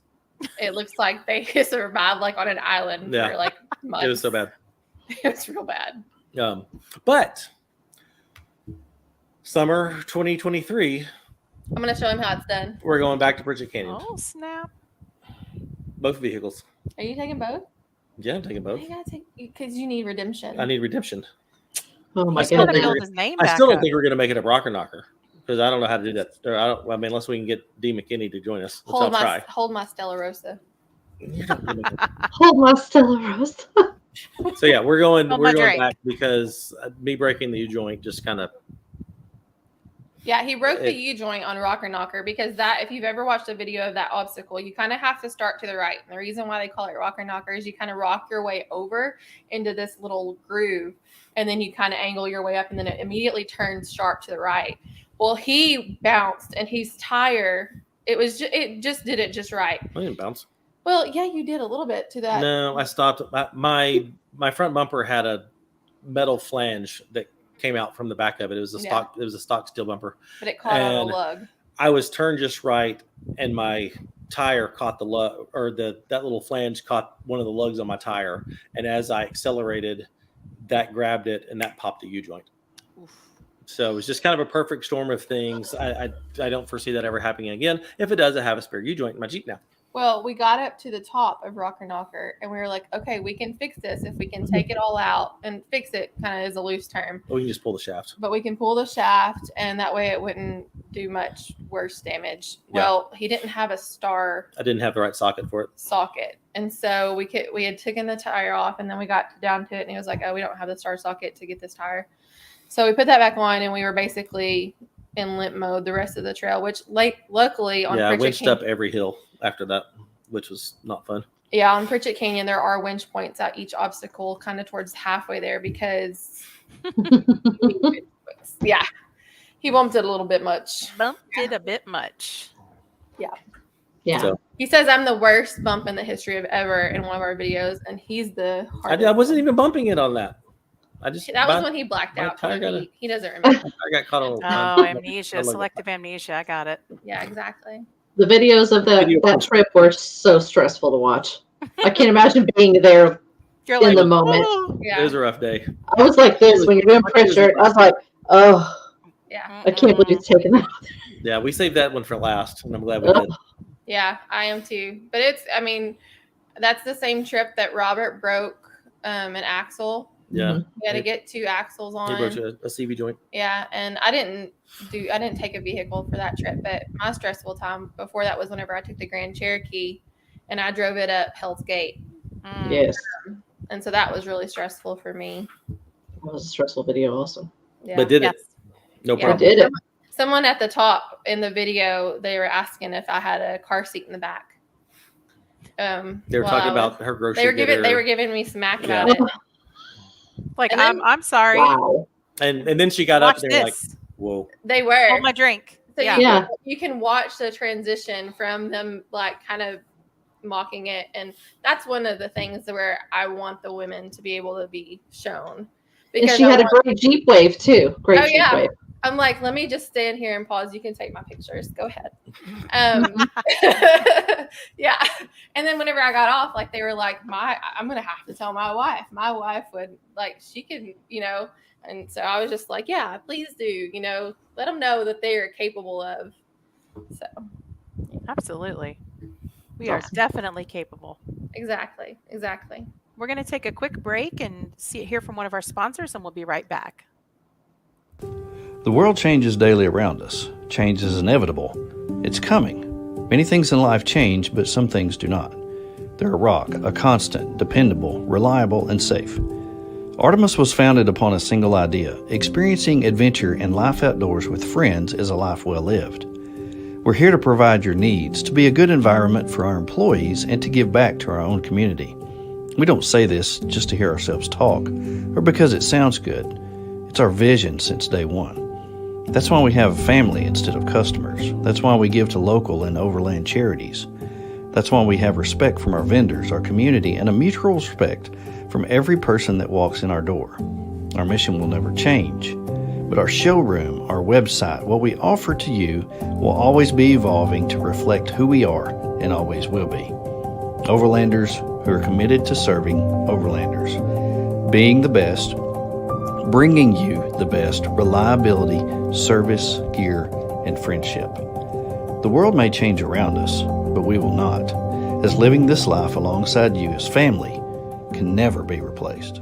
E: It looks like they survived on an island for months.
A: It was so bad.
E: It was real bad.
A: But summer 2023.
E: I'm going to show him how it's done.
A: We're going back to Pritchett Canyon.
B: Oh, snap.
A: Both vehicles.
E: Are you taking both?
A: Yeah, I'm taking both.
E: You got to take, because you need redemption.
A: I need redemption.
D: Oh my
A: I still
D: God.
A: don't think we're going to make it up Rocker Knocker because I don't know how to do that. Unless we can get D. McKinney to join us. Which I'll try.
E: Hold my Stella Rosa.
D: Hold my Stella Rosa.
A: So yeah, we're going back because me breaking the U-joint just kind of.
E: Yeah, he broke the U-joint on Rocker Knocker because if you've ever watched a video of that obstacle, you kind of have to start to the right. And the reason why they call it Rocker Knocker is you kind of rock your way over into this little groove, and then you kind of angle your way up, and then it immediately turns sharp to the right. Well, he bounced, and his tire, it just did it just right.
A: I didn't bounce.
E: Well, yeah, you did a little bit to that.
A: No, I stopped. My front bumper had a metal flange that came out from the back of it. It was a stock steel bumper.
E: But it caught on a lug.
A: I was turned just right, and my tire caught the lug, or that little flange caught one of the lugs on my tire. And as I accelerated, that grabbed it, and that popped a U-joint. So it was just kind of a perfect storm of things. I don't foresee that ever happening again. If it does, I have a spare U-joint in my Jeep now.
E: Well, we got up to the top of Rocker Knocker, and we were like, okay, we can fix this if we can take it all out. And fix it kind of is a loose term.
A: Or we can just pull the shaft.
E: But we can pull the shaft, and that way it wouldn't do much worse damage.
A: Yeah.
E: Well, he didn't have a star
A: I didn't have the right socket for it.
E: socket, and so we had taken the tire off, and then we got down to it, and he was like, oh, we don't have the star socket to get this tire. So we put that back on, and we were basically in limp mode the rest of the trail, which luckily on
A: I
E: Pritchett
A: winched up every hill after that, which was not fun.
E: Yeah, on Pritchett Canyon, there are winch points at each obstacle, kind of towards halfway there, because he bumped it a little bit much.
B: Bumped it a bit much.
D: Yeah.
A: So,
E: He says I'm the worst bump in the history of ever in one of our videos, and he's the hardest.
A: I wasn't even bumping it on that.
E: That was when he blacked
A: my
E: out.
A: tire got
E: He doesn't remember.
A: I got caught on.
B: Oh, amnesia, selective amnesia. I got it.
E: Yeah, exactly.
D: The videos of that trip were so stressful to watch. I can't imagine being there
B: You're
D: in
B: like,
D: the moment.
B: "Oh."
E: Yeah,
A: It was a rough day.
D: I was like this when you're doing Pritchard. I was like, oh,
E: yeah,
D: I can't believe it's taken that.
A: Yeah, we saved that one for last, and I'm glad we did.
E: yeah. I am too. But that's the same trip that Robert broke an axle.
A: Yeah,
E: We had to get 2 axles on.
A: he broke a CV joint.
E: Yeah, and I didn't take a vehicle for that trip, but my stressful time before that was whenever I took the Grand Cherokee and I drove it up Hell's Gate.
B: Mm.
D: Yes.
E: And so that was really stressful for me.
D: It was a stressful video also.
E: Yeah.
A: But did
B: Yes.
A: it? No
E: Yeah.
D: I
A: problem.
D: did it.
E: Someone at the top in the video, they were asking if I had a car seat in the back.
A: They were talking about her grocery.
E: They were giving me smack about
A: Yeah.
E: it.
B: Like,
E: And then-
B: I'm sorry.
D: Wow.
A: and then she got
B: Watch
A: up and they were like,
B: this.
A: whoa.
E: They were.
B: Hold my drink.
E: So
B: Yeah.
D: Yeah.
E: you can watch the transition from them like kind of mocking it, and that's one of the things where I want the women to be able to be shown.
D: And she had a great Jeep wave too. Great
E: Oh,
D: Jeep
E: yeah.
D: wave.
E: I'm like, let me just stand here and pause. You can take my pictures. Go ahead. Yeah. And then whenever I got off, like they were like, I'm gonna have to tell my wife. My wife would like she can, And so I was just like, yeah, please do, let them know that they are capable of. So
B: Absolutely. We are definitely capable.
E: exactly.
B: We're going to take a quick break and hear from one of our sponsors, and we'll be right back.
H: The world changes daily around us. Change is inevitable. It's coming. Many things in life change, but some things do not. They're a rock, a constant, dependable, reliable, and safe. Artemis was founded upon a single idea. Experiencing adventure and life outdoors with friends is a life well lived. We're here to provide your needs, to be a good environment for our employees, and to give back to our own community. We don't say this just to hear ourselves talk, or because it sounds good. It's our vision since day one. That's why we have a family instead of customers. That's why we give to local and overland charities. That's why we have respect from our vendors, our community, and a mutual respect from every person that walks in our door. Our mission will never change, but our showroom, our website, what we offer to you will always be evolving to reflect who we are and always will be. Overlanders who are committed to serving overlanders, being the best, bringing you the best reliability, service, gear, and friendship. The world may change around us, but we will not, as living this life alongside you as family can never be replaced.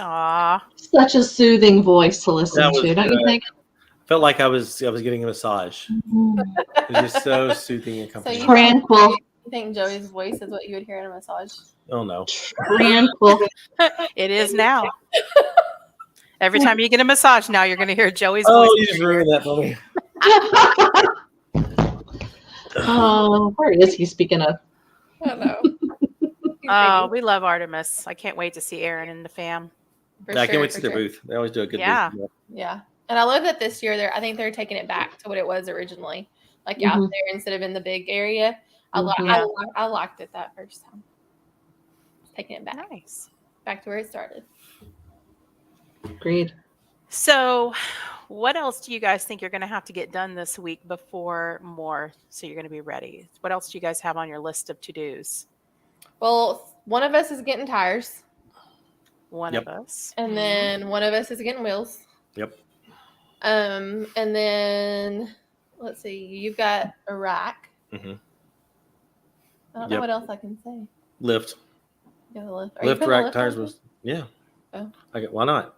B: Aw.
D: Such a soothing voice to listen
A: That was
D: to, don't you
A: good.
D: think?
A: Felt like I was getting a massage. It was just so soothing and comforting.
E: you-
D: Tranquil.
E: You think Joey's voice is what you would hear in a massage?
A: Oh no.
D: Tranquil.
B: It is now. Every time you get a massage now, you're going to hear Joey's
A: Oh,
B: voice.
A: you just ruined that for me.
D: Oh, where is he speaking of?
E: I don't know.
B: Oh, we love Artemis. I can't wait to see Aaron and the fam.
E: For
A: Yeah, I can't
E: sure,
A: wait to
E: for
A: see their
E: sure.
A: booth. They always do a good
B: Yeah.
A: booth.
E: Yeah. And I love that this year I think they're taking it back to what it was originally. Like out
D: Mhm.
E: there instead of in the big area. I liked it that first time. Taking it back.
B: Nice.
E: Back to where it started.
D: Agreed.
B: So, what else do you guys think you're going to have to get done this week before more? So you're going to be ready. What else do you guys have on your list of to-dos?
E: Well, one of us is getting tires,
B: One
A: Yep.
B: of us.
E: and then one of us is getting wheels.
A: Yep.
E: And then let's see, you've got a rack.
A: Mhm.
E: I don't know
A: Yep.
E: what else I can say.
A: Lift.
E: You got the lift. Are you
A: Lift
E: putting a
A: rack
E: lift
A: tires
E: on
A: was yeah.
E: Oh.
A: Why not?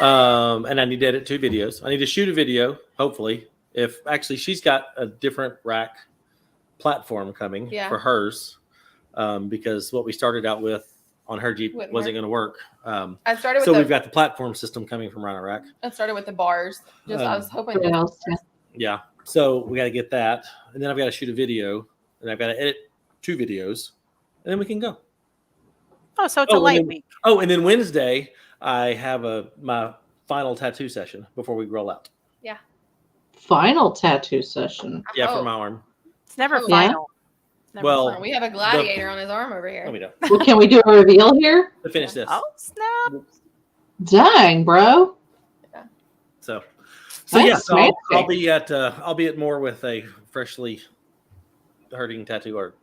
A: And I need to edit 2 videos. I need to shoot a video, hopefully. If actually she's got a different rack platform coming
E: Yeah.
A: for hers, because what we started out with on her Jeep
E: Wouldn't
A: wasn't going to work.
E: I started with
A: So
E: the
A: we've got the platform system coming from Rhino Rack.
E: I started with the bars. Just I was hoping.
D: What else?
A: Yeah. So we got to get that, and then I've got to shoot a video, and I've got to edit 2 videos, and then we can go.
B: Oh, so it's a
A: and
B: light
A: then-
B: week.
A: Oh, and then Wednesday I have my final tattoo session before we roll out.
D: Final tattoo session.
E: I
A: Yeah, for
E: hope.
A: my arm.
B: It's never
E: Oh, yeah.
B: final. It's never
A: Well,
B: final.
E: We have a gladiator on his arm over here.
A: No, we don't.
D: Well, can we do a reveal here?
A: To finish this.
B: Oh, snap.
D: Dang, bro.
A: So
D: That's
A: yeah, so I'll
D: fancy.
A: be at more with a freshly hurting tattooed arm.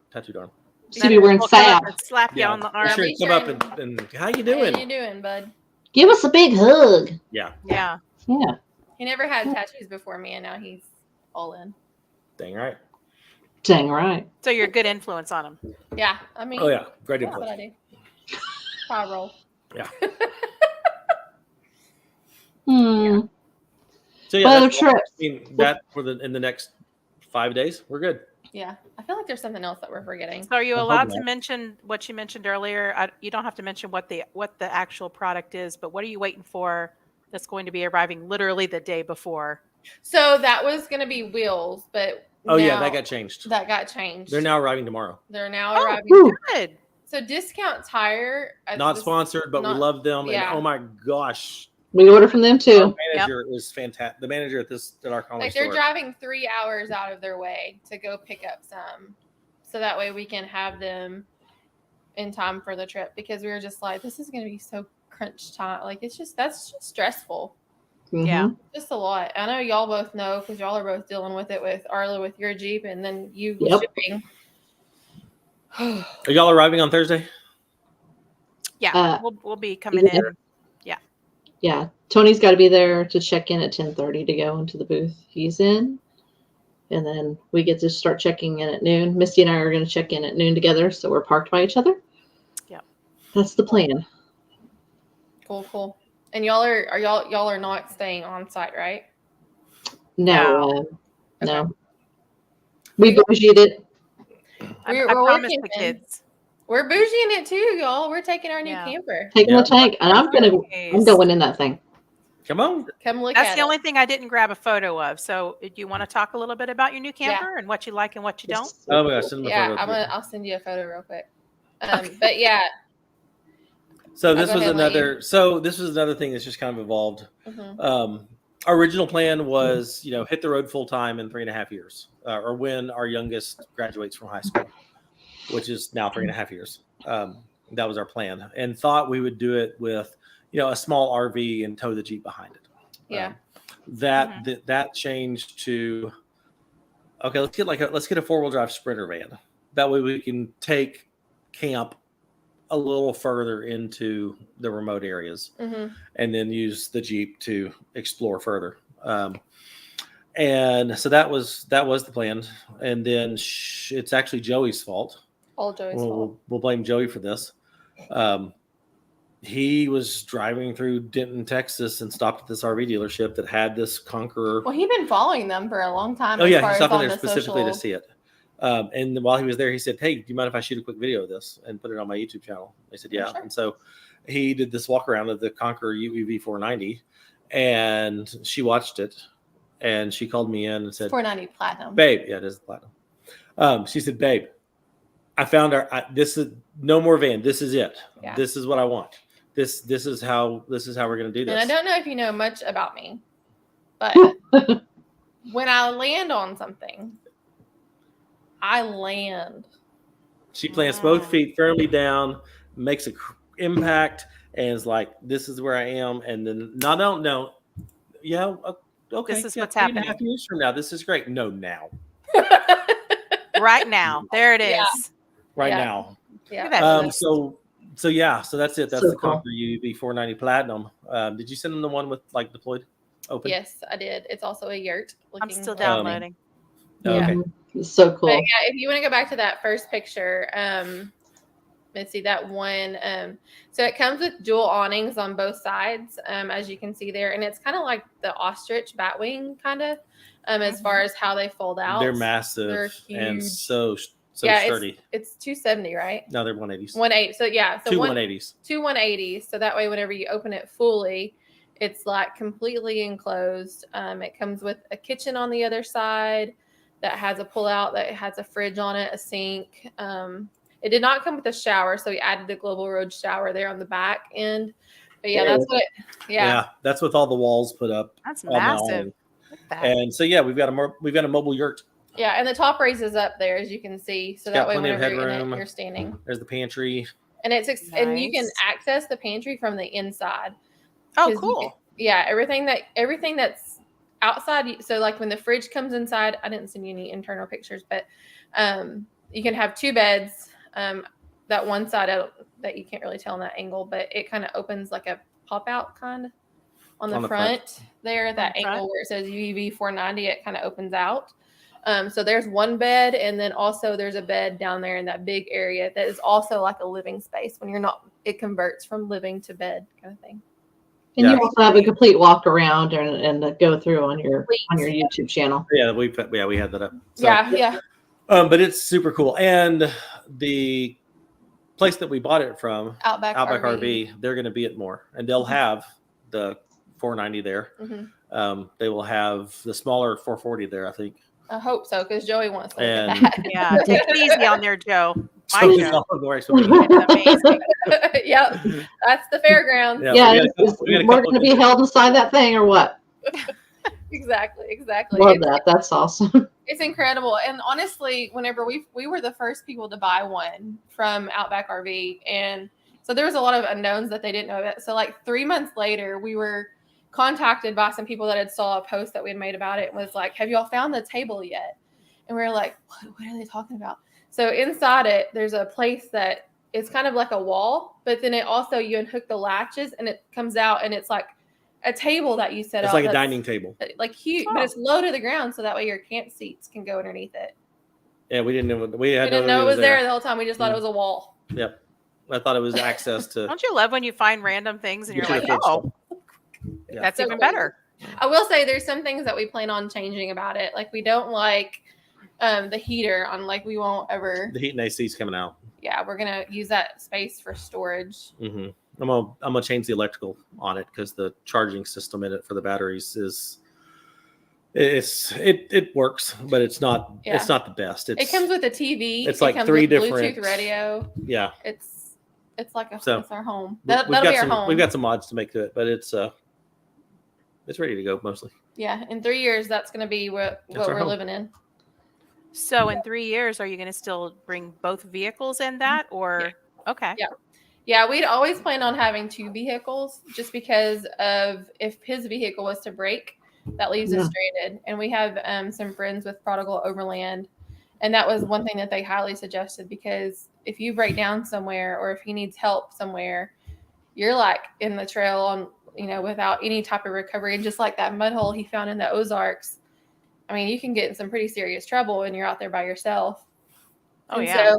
D: Should be wearing
B: We'll come up
D: salve.
B: and slap you on the arm.
A: Sure,
E: Be
A: come
E: sure
A: up and how you doing?
E: How you doing, bud?
D: Give us a big hug.
A: Yeah,
B: Yeah.
D: Yeah.
E: He never had tattoos before me, and now he's all in.
A: dang right.
D: Dang right.
B: So you're a good influence on him.
E: Yeah, I mean,
A: Oh yeah, great
E: that's what I
A: influence.
E: do. Pie roll.
A: So yeah,
D: Well,
A: that's,
D: trips.
A: I mean, that in the next 5 days, we're good.
E: Yeah, I feel like there's something else that we're forgetting.
B: So are you
A: I hope
B: allowed to
A: not.
B: mention what you mentioned earlier? You don't have to mention what the actual product is, but what are you waiting for that's going to be arriving literally the day before?
E: So that was going to be wheels, but
A: Oh yeah,
E: now-
A: that got changed.
E: that got changed.
A: They're now arriving tomorrow.
E: They're now
B: Oh,
E: arriving.
D: Woo.
B: Good.
E: So Discount Tire.
A: Not sponsored, but
E: not-
A: we love them.
E: yeah.
A: And oh my gosh,
D: We order from them
A: our
D: too.
A: manager is fantastic. The manager at our college
E: Like they're
A: store.
E: driving 3 hours out of their way to go pick up some, so that way we can have them in time for the trip. Because we were just like, this is going to be so crunch time. Like that's just stressful.
B: Yeah.
D: Mhm.
E: Just a lot. I know y'all both know because y'all are both dealing with it with Arla with your Jeep, and then you
D: Yep.
E: shipping.
A: Are y'all arriving on Thursday?
B: Yeah. We'll be coming
D: yeah.
B: in.
D: Yeah. Tony's got to be there to check in at 10:30 to go into the booth he's in. And then we get to start checking in at noon. Misty and I are going to check in at noon together. So we're parked by each other.
B: Yep.
D: That's the plan.
E: Cool. And y'all are not staying on site, right?
D: No.
E: Okay.
D: No. We bougied it.
B: I
E: We're
B: promised the
E: working,
B: kids.
E: We're bougieing it too, y'all. We're taking our new
B: Yeah.
E: camper.
D: Taking
A: Yeah.
D: the tank. And I'm going in that thing.
A: Come on.
E: Come look
B: That's
E: at
B: the
E: it.
B: only thing I didn't grab a photo of. So, do you want to talk a little bit about your new
E: Yeah.
B: camper and what you like and what you don't?
A: Oh my gosh, send them a
E: Yeah,
A: photo.
E: I'll send you a photo real quick. But yeah.
A: So this
E: go
A: was
E: ahead,
A: another. So this was another thing that's just kind of evolved.
E: Mhm.
A: Our original plan was, hit the road full time in 3.5 years, or when our youngest graduates from high school, which is now 3.5 years. That was our plan, and thought we would do it with, a small RV and tow the Jeep behind it.
E: Yeah.
A: That changed to, okay, let's get a 4-wheel drive Sprinter van. That way we can take camp a little further into the remote areas, and then use the Jeep to explore further. And so that was the plan. And then it's actually Joey's fault.
E: All Joey's fault.
A: We'll blame Joey for this. He was driving through Denton, Texas, and stopped at this RV dealership that had this Conqueror.
E: Well, he'd been following them for a long time.
A: Oh
E: as
A: yeah,
E: far
A: he
E: as
A: stopped in
E: on
A: there
E: the
A: specifically to
E: social-
A: see it. And while he was there, he said, "Hey, do you mind if I shoot a quick video of this and put it on my YouTube channel?" I said, "Yeah."
E: Sure.
A: And so he did this walk around of the Conqueror UEV 490, and she watched it, and she called me in and said,
E: 490 Platinum.
A: "Babe, yeah, it is platinum." She said, "Babe, I found this is no more van. This is it.
E: Yeah.
A: This is what I want. This is how we're gonna do this."
E: And I don't know if you know much about me, but when I land on something, I land.
A: She plants both feet firmly down, makes an impact, and is like, "This is where I am." And then, no, don't know. Yeah, okay.
B: This is
A: yeah,
B: what's
A: 3.5
B: happening.
A: years from now, this is great. No, now,
B: Right now. There it is.
E: Yeah.
A: right
E: Yeah.
A: now.
E: Yeah.
B: That's
A: So that's it. That's
D: So
A: the
D: cool.
A: Conquer UV 490 Platinum. Did you send them the one with like deployed open?
E: Yes, I did. It's also a yurt.
B: I'm still
E: like-
B: downloading.
A: Okay.
D: It's so
E: But
D: cool.
E: yeah, if you want to go back to that first picture, let's see that one. So it comes with dual awnings on both sides, as you can see there, and it's kind of like the ostrich batwing, kind of, as far as how they fold out.
A: They're massive
E: They're
A: and
E: huge.
A: so
E: yeah,
A: sturdy.
E: it's 270, right?
A: No, they're 180s.
E: 180. So yeah, so
A: Two
E: one,
A: 180s.
E: two 180s. So that way, whenever you open it fully, it's like completely enclosed. It comes with a kitchen on the other side that has a pull out, that has a fridge on it, a sink. It did not come with a shower, so we added the Global Road shower there on the back end. But yeah, that's what.
A: Yeah, that's with all the walls put up.
B: That's
A: all now.
B: massive. Look at that.
A: And so yeah, we've got a mobile yurt.
E: Yeah, and the top raises up there, as you can see, so that
A: got
E: way
A: plenty of
E: whenever you're in
A: headroom.
E: it, you're standing.
A: There's the pantry.
E: And and you can
B: Nice.
E: access the pantry from the inside.
B: Oh,
E: 'Cause you
B: cool.
E: can- yeah, everything that's outside. So like when the fridge comes inside, I didn't send you any internal pictures, but you can have two beds. That one side that you can't really tell in that angle, but it kind of opens like a pop out kind of on the front there. That
B: the front?
E: angle where it says UEV 490, it kind of opens out. So there's one bed, and then also there's a bed down there in that big area that is also like a living space. When you're not, it converts from living to bed kind of thing.
D: And
A: Yeah.
D: you also have a complete walk around and go through on your YouTube channel.
A: Yeah, we had that up. So,
E: Yeah.
A: but it's super cool. And the place that we bought it from,
E: Outback
A: RV, they're going to be at more, and they'll have the 490 there.
E: Mhm.
A: They will have the smaller 440 there, I think.
E: I hope so, because Joey wants to look at
A: And-
E: that.
B: Yeah, take it easy on there, Joe. My
A: So
B: show.
A: it's
B: It's amazing.
E: Yep, that's the fairgrounds.
A: Yeah,
D: We're going to be held inside that thing or what?
E: Exactly.
D: Love that. That's awesome.
E: It's incredible. And honestly, whenever we were the first people to buy one from Outback RV, and so there was a lot of unknowns that they didn't know about. So like 3 months later, we were contacted by some people that had saw a post that we had made about it and was like, have y'all found the table yet? And we were like, what are they talking about? So inside it, there's a place that it's kind of like a wall, but then it also, you unhook the latches and it comes out and it's like a table that you set
A: It's
E: up.
A: like a
E: that's
A: dining table.
E: like huge,
B: Oh.
E: but it's low to the ground. So that way your camp seats can go underneath it.
A: Yeah, we didn't know. We
E: We didn't know it was there the whole time. We just thought it was a wall.
A: Yep. I thought it was access to.
B: Don't you love when you find random things and you're
A: Yeah.
B: like, oh,
A: Yeah.
B: that's
E: So
B: even
E: cool.
B: better.
E: I will say there's some things that we plan on changing about it. Like we don't like the heater on, like we won't ever.
A: The heat and AC's coming out.
E: Yeah, we're gonna use that space for storage.
A: Mm-hmm. I'm gonna change the electrical on it because the charging system in it for the batteries it works, but it's not
E: Yeah.
A: not the best.
E: It comes with a TV.
A: It's
E: it
A: like
E: comes
A: three
E: with
A: different-
E: Bluetooth radio.
A: Yeah.
E: It's like it's our home.
A: We've
E: That'll
A: got
E: be our
A: some
E: home.
A: we've got some mods to make to it, but it's ready to go mostly.
E: Yeah, in 3 years, that's gonna be what
A: our
E: we're
A: home.
E: living in.
B: So in 3 years, are you going to still bring both vehicles in that, or okay?
E: Yeah. Yeah, we'd always planned on having two vehicles just because of if his vehicle was to break, that leaves us stranded. And we have some friends with Prodigal Overland. And that was one thing that they highly suggested, because if you break down somewhere or if he needs help somewhere, you're like in the trail on, without any type of recovery. And just like that mud hole he found in the Ozarks, I mean, you can get in some pretty serious trouble when you're out there by yourself.
B: Oh,
E: And
B: yeah.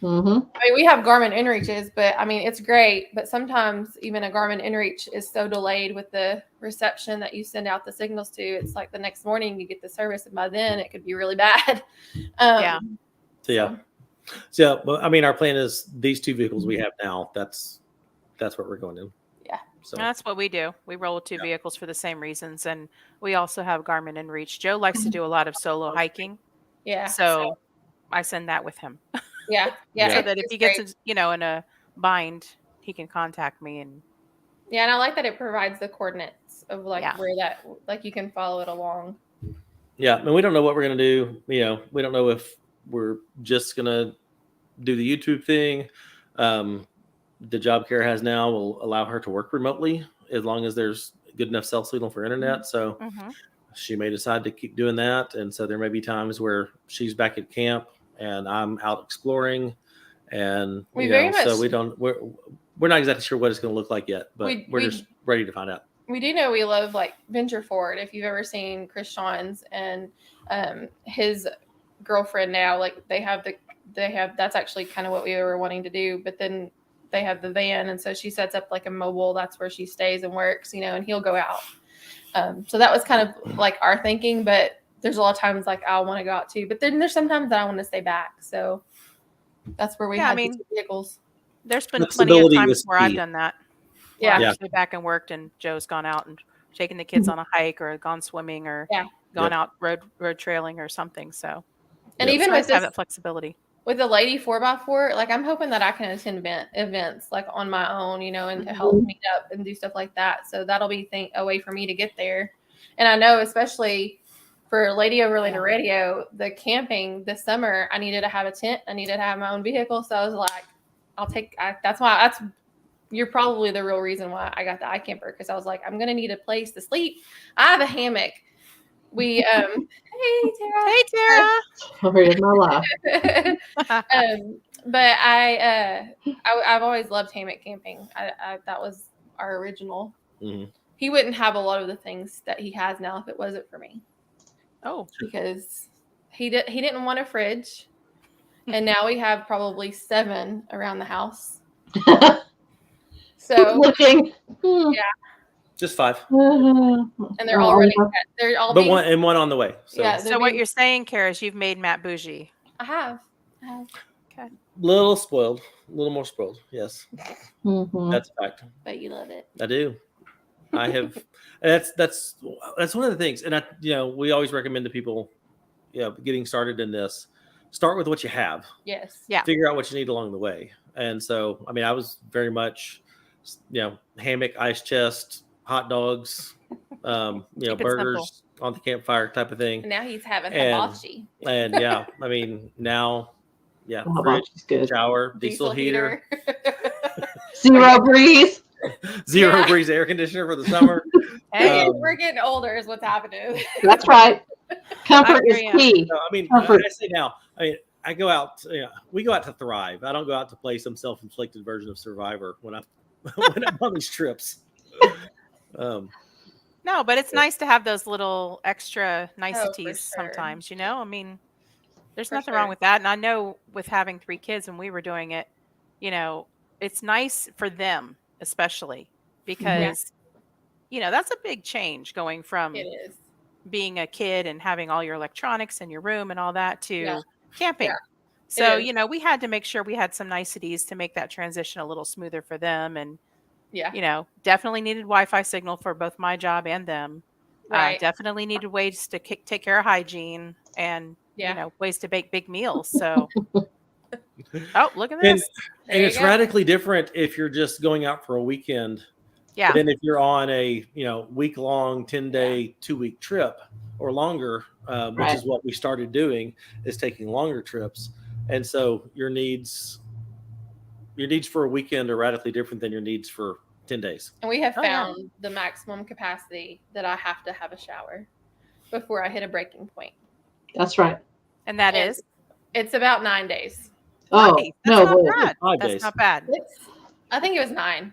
E: So, I mean, we have Garmin inReaches, but I mean, it's great. But sometimes even a Garmin inReach is so delayed with the reception that you send out the signals to. It's like the next morning you get the service, and by then it could be really bad.
B: Yeah.
A: So well, I mean, our plan is these two vehicles we have now. That's what we're going in.
E: Yeah.
A: So
B: That's what we do. We roll with two vehicles for the same reasons, and we also have Garmin and Reach. Joe likes to do a lot of solo hiking,
E: Yeah.
B: so I send that with him,
E: Yeah.
B: so that if
E: it's
B: he gets
E: great.
B: in a bind, he can contact me. And
E: Yeah, and I like that it provides the coordinates of
B: Yeah.
E: where that, like you can follow it along.
A: yeah, and we don't know what we're gonna do. We don't know if we're just gonna do the YouTube thing. The job Cara has now will allow her to work remotely as long as there's good enough cell signal for internet. So she may decide to keep doing that. And so there may be times where she's back at camp and I'm out exploring and
E: We very much-
A: so we're not exactly sure what it's going to look like yet, but we're just ready to find out.
E: We do know we love like venture forward. If you've ever seen Chris Sean's and his girlfriend now, like they have that's actually kind of what we were wanting to do, but then they have the van, and so she sets up like a mobile, that's where she stays and works, and he'll go out. So that was kind of like our thinking, but there's a lot of times like I want to go out too, but then there's sometimes that I want to stay back. So that's where we have these vehicles.
B: There's been plenty of times where I've done that.
E: Yeah.
B: I've stayed back and worked, and Joe's gone out and taken the kids on a hike or gone swimming or gone out road trailing or something. So,
E: and even with
B: have that flexibility.
E: With the lady 4x4, like I'm hoping that I can attend events like on my own, and to help meet up and do stuff like that. So that'll be a way for me to get there. And I know, especially for Lady Overland Radio, the camping this summer, I needed to have a tent. I needed to have my own vehicle. So I was like, you're probably the real reason why I got the iCamper, because I was like, I'm going to need a place to sleep. I have a hammock. We, hey Tara.
D: Story of my life.
E: But I've always loved hammock camping. That was our original.
A: Mm-hmm.
E: He wouldn't have a lot of the things that he has now if it wasn't for me.
B: Oh,
E: because he didn't want a fridge, and now we have probably 7 around the house. So
D: looking,
A: just 5,
E: and they're all running. They're all,
A: but one on the way. So,
B: so what you're saying, Cara, is you've made Matt bougie.
E: I have.
B: Okay.
A: Little spoiled, a little more spoiled. Yes, that's a fact.
E: But you love it.
A: I do. I have. That's one of the things, and we always recommend to people, getting started in this, start with what you have.
E: Yes.
B: Yeah.
A: Figure out what you need along the way. And so, I mean, I was very much, hammock, ice chest, hot dogs, burgers on the campfire type of thing.
E: And now he's having hibachi.
A: And I mean, now,
D: fridge,
A: shower, diesel heater.
D: Zero breeze.
A: Zero breeze air conditioner for the summer.
E: Hey, we're getting older is what's happening.
D: That's right. Comfort is key.
A: No, I mean, I say now, I go out, we go out to thrive. I don't go out to play some self-inflicted version of Survivor when I'm on these trips.
B: No, but it's nice to have those little extra niceties sometimes, I mean, there's nothing wrong with that. And I know with having 3 kids when we were doing it, it's nice for them, especially because, that's a big change going from being a kid and having all your electronics in your room and all that to camping. So, we had to make sure we had some niceties to make that transition a little smoother for them. And, definitely needed Wi-Fi signal for both my job and them.
E: Right.
B: Definitely needed ways to take care of hygiene and, ways to bake big meals. So, look at this.
A: And it's radically different if you're just going out for a weekend.
B: Yeah.
A: Than if you're on a, week-long, 10-day, 2-week trip or longer, which is what we started doing, is taking longer trips. And so your needs for a weekend are radically different than your needs for 10 days.
E: And we have found the maximum capacity that I have to have a shower before I hit a breaking point.
D: That's right.
B: And that is?
E: It's about 9 days.
D: Oh,
B: that's
D: no.
B: Not bad.
A: 5
B: That's
A: days.
B: not bad.
E: I think it was 9.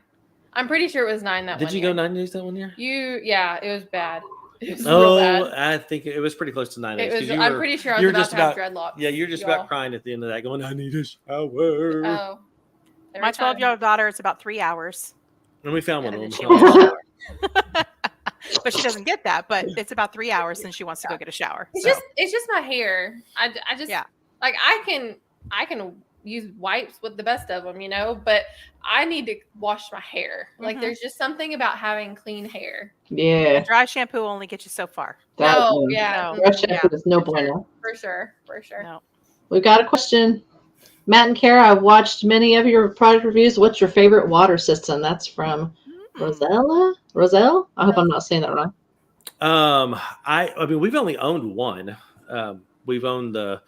E: I'm pretty sure it was 9 that one year.
A: Did you go 9 days that one year?
E: It was bad. It was real bad.
A: I think it was pretty close to 9 days.
E: I'm pretty sure I was about to have dreadlocks.
A: Yeah, you're just about crying at the end of that, going, I need a shower.
E: Oh.
B: My 12-year-old daughter, it's about 3 hours.
A: And we found one of
B: And
A: them.
B: then she wants a shower. But she doesn't get that. But it's about 3 hours and she wants to go get a shower.
E: It's just my hair. I just like I can use wipes with the best of them, but I need to wash my hair. Like there's just something about having clean hair.
D: Yeah.
B: And dry shampoo will only get you so far.
D: Dry shampoo is no bueno.
E: For sure.
B: No.
D: We've got a question. Matt and Cara, I've watched many of your product reviews. What's your favorite water system? That's from Roselle? I hope I'm not saying that wrong.
A: I mean, we've only owned one. We've owned the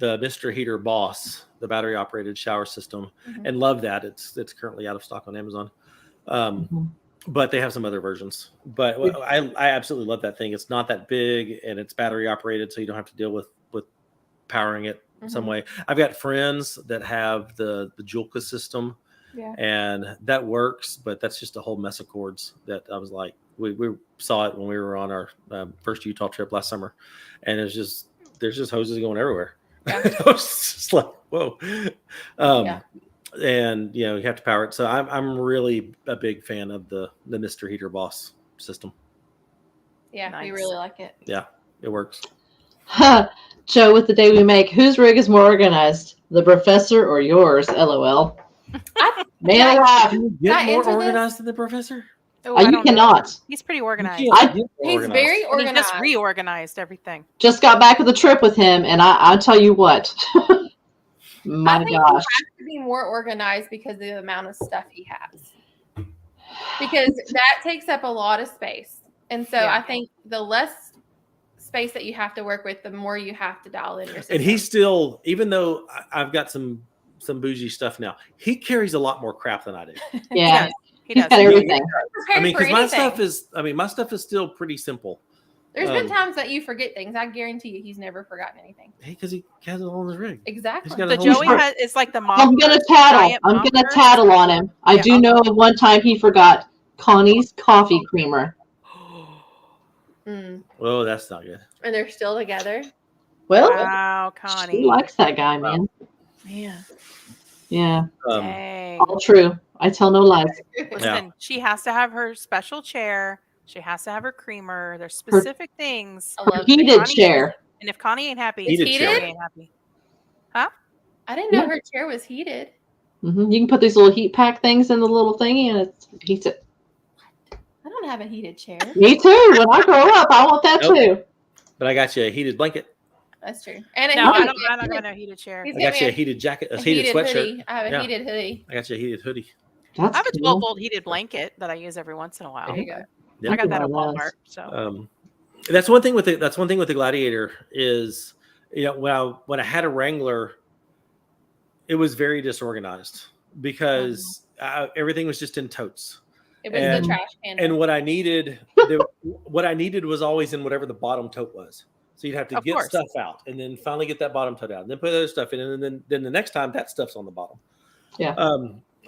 A: Mr. Heater Boss, the battery operated shower system, and love that. It's currently out of stock on Amazon. But they have some other versions. But I absolutely love that thing. It's not that big and it's battery operated, so you don't have to deal with powering it some way. I've got friends that have the Julka system, and that works, but that's just a whole mess of cords that I was like, we saw it when we were on our first Utah trip last summer, and there's just hoses going everywhere. I was just like, whoa. And you have to power it. So I'm really a big fan of the Mr. Heater Boss system.
E: Yeah,
B: Nice.
E: we really like it.
A: Yeah, it works.
D: Joe, with the day we make, whose rig is more organized, the professor or yours? LOL. Man alive.
A: Get more
E: answer
A: organized than the professor?
B: Oh, I
D: You
B: don't know.
D: cannot.
B: He's pretty organized.
A: You can't get more
E: He's
A: organized.
E: very
B: And he
E: organized.
B: just reorganized everything.
D: Just got back with the trip with him, and I'll tell you what. My
E: I think
D: gosh.
E: he has to be more organized because of the amount of stuff he has. Because that takes up a lot of space. And so I think the less space that you have to work with, the more you have to dial in your system.
A: And he's still, even though I've got some bougie stuff now, he carries a lot more crap than I do.
D: Yeah.
B: He
D: He's
B: does.
D: got everything.
A: I mean, because my
E: anything.
A: stuff is still pretty simple.
E: There's been times that you forget things. I guarantee you he's never forgotten anything.
A: Hey, because he has it all in his rig.
E: Exactly.
A: got
B: So
A: a whole
B: Joey
A: chart.
B: is like the mom.
D: I'm gonna tattle on him. I do know of one time he forgot Connie's coffee creamer.
A: Oh, that's not good.
E: And they're still together.
D: Well,
B: Wow, Connie.
D: she likes that guy, man.
B: Man.
D: Yeah,
B: Dang.
D: all true. I tell no lies.
B: Listen, she has to have her special chair. She has to have her creamer. There's specific things.
D: Her heated chair.
B: And if Connie ain't happy,
A: Heated
B: Joey
A: chair.
B: ain't happy. Huh?
E: I didn't know her chair was heated.
D: You can put these little heat pack things in the little thingy, and it heats it.
E: I don't have a heated chair.
D: Me too. When I grow up, I want that too.
A: But I got you a heated blanket.
E: That's true. And
B: No, I don't got no heated chair.
E: He's
A: I got you a heated jacket, a heated sweatshirt.
E: hoodie. I have a heated hoodie.
A: I got you a heated hoodie.
D: That's
B: I have a
D: cool.
B: 12-volt heated blanket that I use every once in a while.
E: There you go.
A: Yeah.
B: I got that at
D: One of
B: Walmart.
D: those.
B: So
A: That's one thing with the Gladiator is, when I had a Wrangler, it was very disorganized because everything was just in totes.
E: It was
A: And-
E: the trash can.
A: And what I needed, what I needed was always in whatever the bottom tote was. So you'd have to
B: Of
A: get
B: course.
A: stuff out and then finally get that bottom tote out, and then put other stuff in, and then the next time that stuff's on the bottom.
D: Yeah.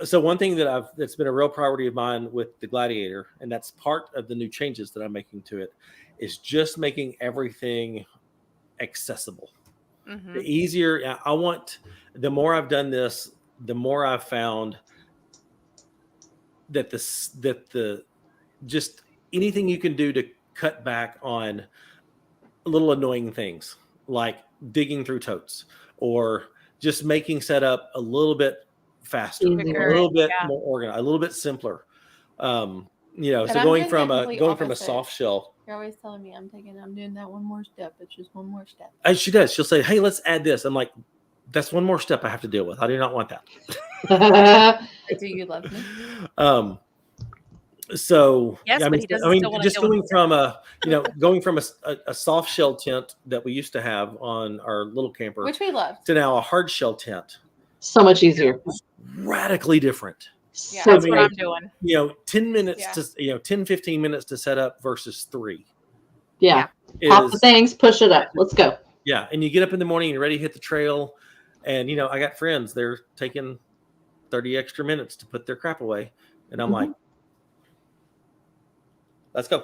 A: So one thing that's been a real priority of mine with the Gladiator, and that's part of the new changes that I'm making to it, is just making everything accessible.
B: mhm.
A: The easier I want, the more I've done this, the more I've found that the just anything you can do to cut back on little annoying things like digging through totes or just making setup a little bit faster,
D: Easier.
A: a little bit
B: Yeah.
A: more organized, a little bit simpler. So
E: I'm
A: going
E: doing
A: from
E: the
A: a
E: complete
A: going from a
E: opposite.
A: soft shell.
E: You're always telling me I'm doing that one more step. It's just one more step.
A: She does. She'll say, "Hey, let's add this." I'm like, "That's one more step I have to deal with. I do not want that."
E: Do you love me?
A: So
B: Yes,
A: I
B: but
A: mean,
B: he doesn't still wanna
A: just
B: deal with
A: going from a soft shell tent that we used to have on our little camper
E: Which we love.
A: to now a hard shell tent,
D: So much easier.
A: radically different.
E: Yeah.
D: So
B: That's what
D: great.
B: I'm doing.
A: 10 minutes
E: Yeah.
A: to 10, 15 minutes to set up versus 3.
D: Yeah. Pop the
A: Is,
D: things, push it up. Let's go.
A: yeah, and you get up in the morning and you're ready to hit the trail, and I got friends, they're taking 30 extra minutes to put their crap away, and I'm like, let's go.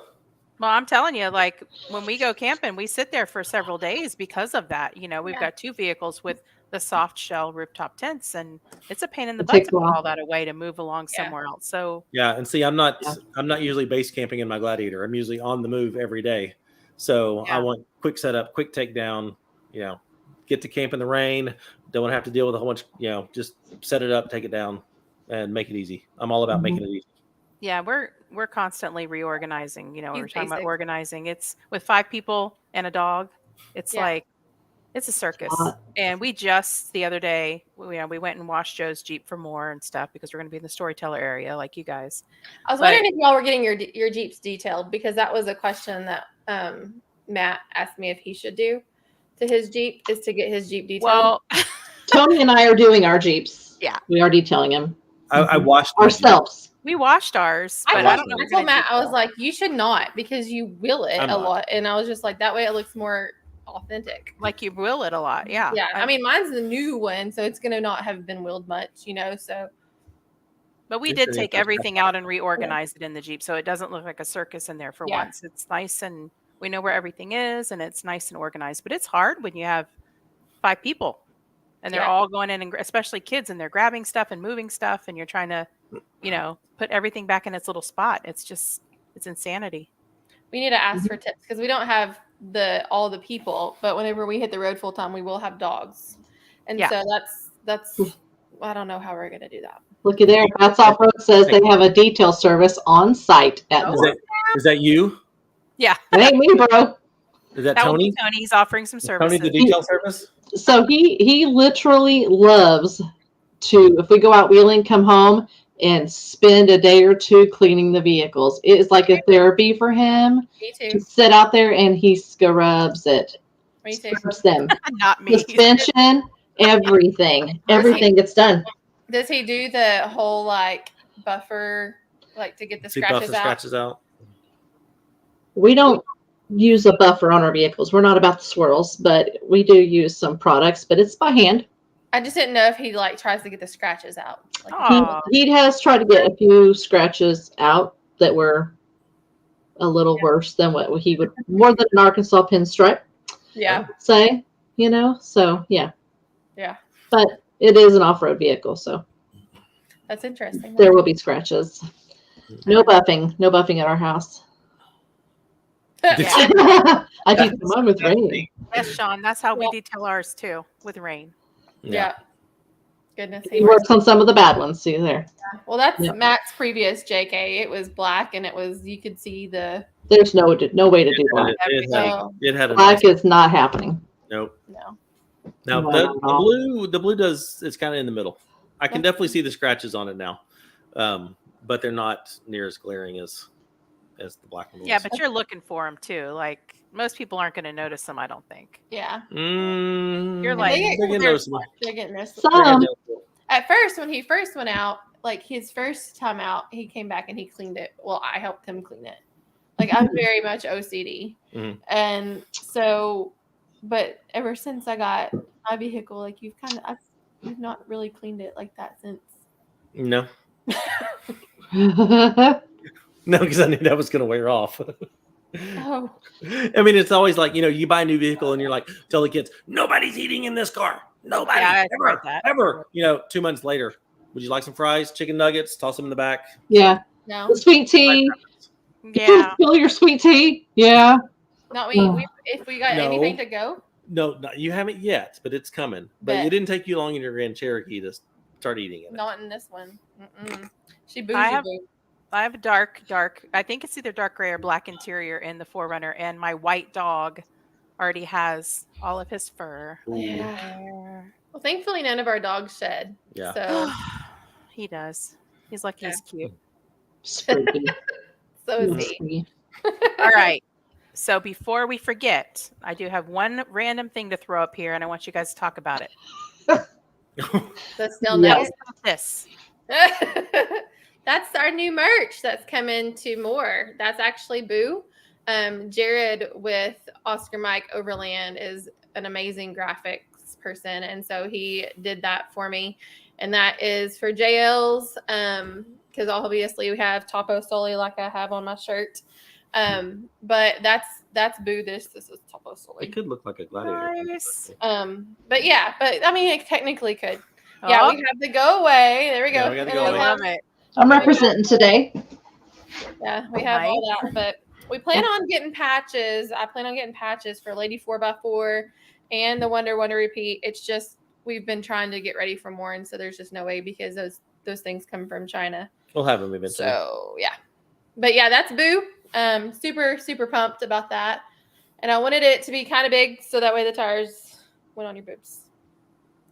B: Well, I'm telling you, like when we go camping, we sit there for several days because of that. We've got 2 vehicles with the soft shell rooftop tents, and it's a pain in the
D: It
B: butt
D: takes
B: to
D: a
B: put
D: while.
B: all that away to move along somewhere else. So
A: Yeah, and see, I'm not
D: Yeah.
A: usually base camping in my Gladiator. I'm usually on the move every day. So I
B: Yeah.
A: want quick setup, quick takedown, get to camp in the rain, don't want to have to deal with a whole bunch, just set it up, take it down, and make it easy. I'm all about making it easy.
B: yeah, we're constantly reorganizing. We were talking about
E: basic.
B: organizing. It's with 5 people and a dog. It's
E: Yeah.
B: like it's a circus.
D: lot.
B: And we just the other day, we went and washed Joe's Jeep for more and stuff because we're going to be in the storyteller area like you guys.
E: I was
B: But-
E: wondering if y'all were getting your Jeeps detailed because that was a question that Matt asked me if he should do to his Jeep is to get his Jeep detailed.
B: Well,
D: Tony and I are doing our Jeeps.
B: Yeah.
D: We are detailing them
A: I washed my Jeep.
D: ourselves.
B: we washed ours, but I
A: washed
B: don't know.
A: mine.
B: if
E: I
B: we're
E: told
B: gonna
E: Matt, I was
B: detail.
E: like, you should not because you will it
A: I'm
E: a
A: not.
E: lot. And I was just like, that way it looks more authentic.
B: Like you will it a lot. Yeah.
E: Yeah. I mean, mine's the new one, so it's gonna not have been wheeled much, so.
B: But we
A: It's
B: did
A: an
B: take
A: interesting-
B: everything out and reorganize it in the Jeep, so it doesn't look like a circus in there for
E: Yeah.
B: once. It's nice, and we know where everything is, and it's nice and organized. But it's hard when you have 5 people, and they're
E: Yeah.
B: all going in, and especially kids, and they're grabbing stuff and moving stuff, and you're trying to, put everything back in its little spot. It's insanity.
E: We need to ask for tips because we don't have all the people, but whenever we hit the road full time, we will have dogs, and
B: Yeah.
E: so that's I don't know how we're gonna do that.
D: Looky there. Bats Off Road says they have a detail service on site at
E: Oh.
D: work.
A: Is that you?
B: Yeah.
D: It ain't me, bro.
A: Is that
B: That would
A: Tony?
B: be Tony. He's offering some
A: Tony,
B: services.
A: the detail service?
D: So he literally loves to, if we go out wheeling, come home and spend a day or two cleaning the vehicles. It is like a therapy for him
E: Me
D: to
E: too.
D: sit out there and he scrubs it.
E: Me too.
D: Scrubs them.
B: Not me.
D: Suspension, everything. Everything gets done.
E: Does he do the whole buffer, to get the
A: See buff
E: scratches
A: the
E: out?
A: scratches out.
D: We don't use a buffer on our vehicles. We're not about the swirls, but we do use some products, but it's by hand.
E: I just didn't know if he tries to get the scratches out.
B: Aw.
D: He has tried to get a few scratches out that were a little worse than what he would, more than an Arkansas pinstripe,
E: Yeah.
D: say, so yeah.
E: Yeah.
D: But it is an off-road vehicle, so
E: That's interesting.
D: there will be scratches. No buffing at our house. I do mine with rain.
B: Yes, Sean. That's how we
E: Well-
B: detail ours too, with rain.
E: Yeah. Goodness.
D: He works on some of the bad ones, see there.
E: Well, that's
D: Yep.
E: Matt's previous JK. It was black, and you could see the
D: There's no way to do black.
A: It had a
D: Black is not happening.
A: Nope.
E: no.
A: Now
D: No,
A: the
D: not at all.
A: blue does, it's kind of in the middle. I can definitely see the scratches on it now, but they're not near as glaring as the black one.
B: Yeah,
A: was.
B: but you're looking for them too. Like most people aren't going to notice them, I don't think.
E: Yeah.
B: You're like,
E: They
A: they're getting noticeable.
E: They're getting this.
D: Some,
E: At first, when he first went out, his first time out, he came back and he cleaned it. Well, I helped him clean it. I'm very much OCD.
A: Mhm.
E: And so, but ever since I got my vehicle, you've not really cleaned it like that since.
A: No,
D: yeah,
A: no, because I knew that was going to wear off.
E: Oh,
A: I mean, it's always you buy a new vehicle and you're like, tell the kids, nobody's eating in this car. Nobody,
B: Yeah, I've
A: ever,
B: heard that.
A: ever. 2 months later, would you like some fries, chicken nuggets? Toss them in the back.
E: no,
D: the sweet tea.
B: yeah.
D: Fill your sweet tea. Yeah.
E: not me. If we got
A: No.
E: anything to go,
A: No, you haven't yet, but it's coming. But
E: Bet.
A: it didn't take you long in your Grand Cherokee to start eating it.
E: not in this one. Mm-mm. She bougie.
B: I have-
E: boo.
B: I have a dark, I think it's either dark gray or black interior in the 4Runner, and my white dog already has all of his fur.
A: Ooh.
B: there.
E: Well, thankfully, none of our dogs shed.
A: Yeah.
E: So,
B: He does. He's lucky he's cute.
D: Spooky.
E: so is he.
D: Spooky.
B: All right. So before we forget, I do have one random thing to throw up here, and I want you guys to talk about it.
E: The still
D: Yeah.
E: knows.
B: This.
E: That's our new merch that's coming to more. That's actually Boo. Jared with Oscar Mike Overland is an amazing graphics person. And so he did that for me. And that is for JL's. Because obviously we have Topo Soli like I have on my shirt. But that's Boo. This is Topo Soli.
A: It could look like a gladiator.
B: Nice.
E: But yeah, it technically could. Yeah,
B: Oh,
E: we have the go away. There we go.
A: Yeah, we got the
E: And
A: go
E: then
B: I
E: we
A: away.
E: have
B: love it.
D: I'm representing today.
E: Yeah, we have all that, but we plan on getting patches. I plan on getting patches for Lady 4x4 and the Wonder Repeat. It's just we've been trying to get ready for more, and so there's just no way because those things come from China.
A: We'll have them eventually.
E: So yeah, but yeah, that's Boo. Super pumped about that, and I wanted it to be kind of big so that way the tires went on your boobs.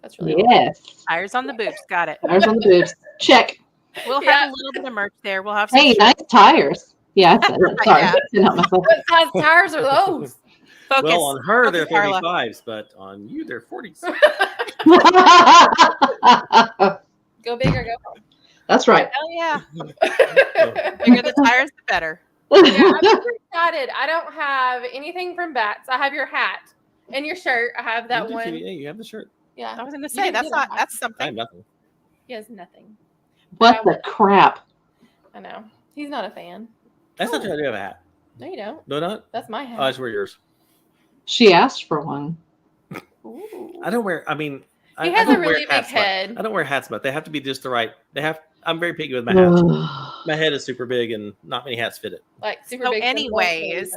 E: That's really cool.
D: Yes.
B: Tires on the boobs. Got it.
D: Tires on the boobs. Check.
B: We'll
E: Yeah.
B: have a little bit of merch there. We'll have some
D: Hey, nice tires. Yeah, I said it. Sorry.
B: Yeah.
D: I couldn't help myself.
E: What size tires are those?
B: focus.
A: Well, on her, they're
B: Focus, Carla.
A: 35s, but on you, they're 40s.
E: Go big or go home.
D: That's right.
B: Hell yeah.
A: So,
B: Bigger the tires, the better.
E: Yeah, I'm super excited. I don't have anything from Bats. I have your hat, And your shirt. I have that
A: You do
E: one.
A: too. Yeah, you have the shirt.
E: Yeah.
B: I was going to
E: You
B: say,
E: didn't
B: that's
E: get a hat.
B: that's
A: I
B: something.
A: have nothing.
E: He has nothing.
D: What the crap?
E: I know. He's not a fan.
A: That's not true. I do have a hat.
E: No, you don't.
A: No, not.
E: That's my
A: I
E: hat.
A: just wear yours.
D: She asked for one.
E: Ooh.
A: I don't wear. I mean,
E: He
A: I
E: has
A: don't
E: a
A: wear
E: really big
A: hats much.
E: head.
A: I don't wear hats much. They have to be just the right. I'm very picky with my hats.
D: Ugh.
A: My head is super big, and not many hats fit it.
E: Like super
B: So
E: big.
B: anyways,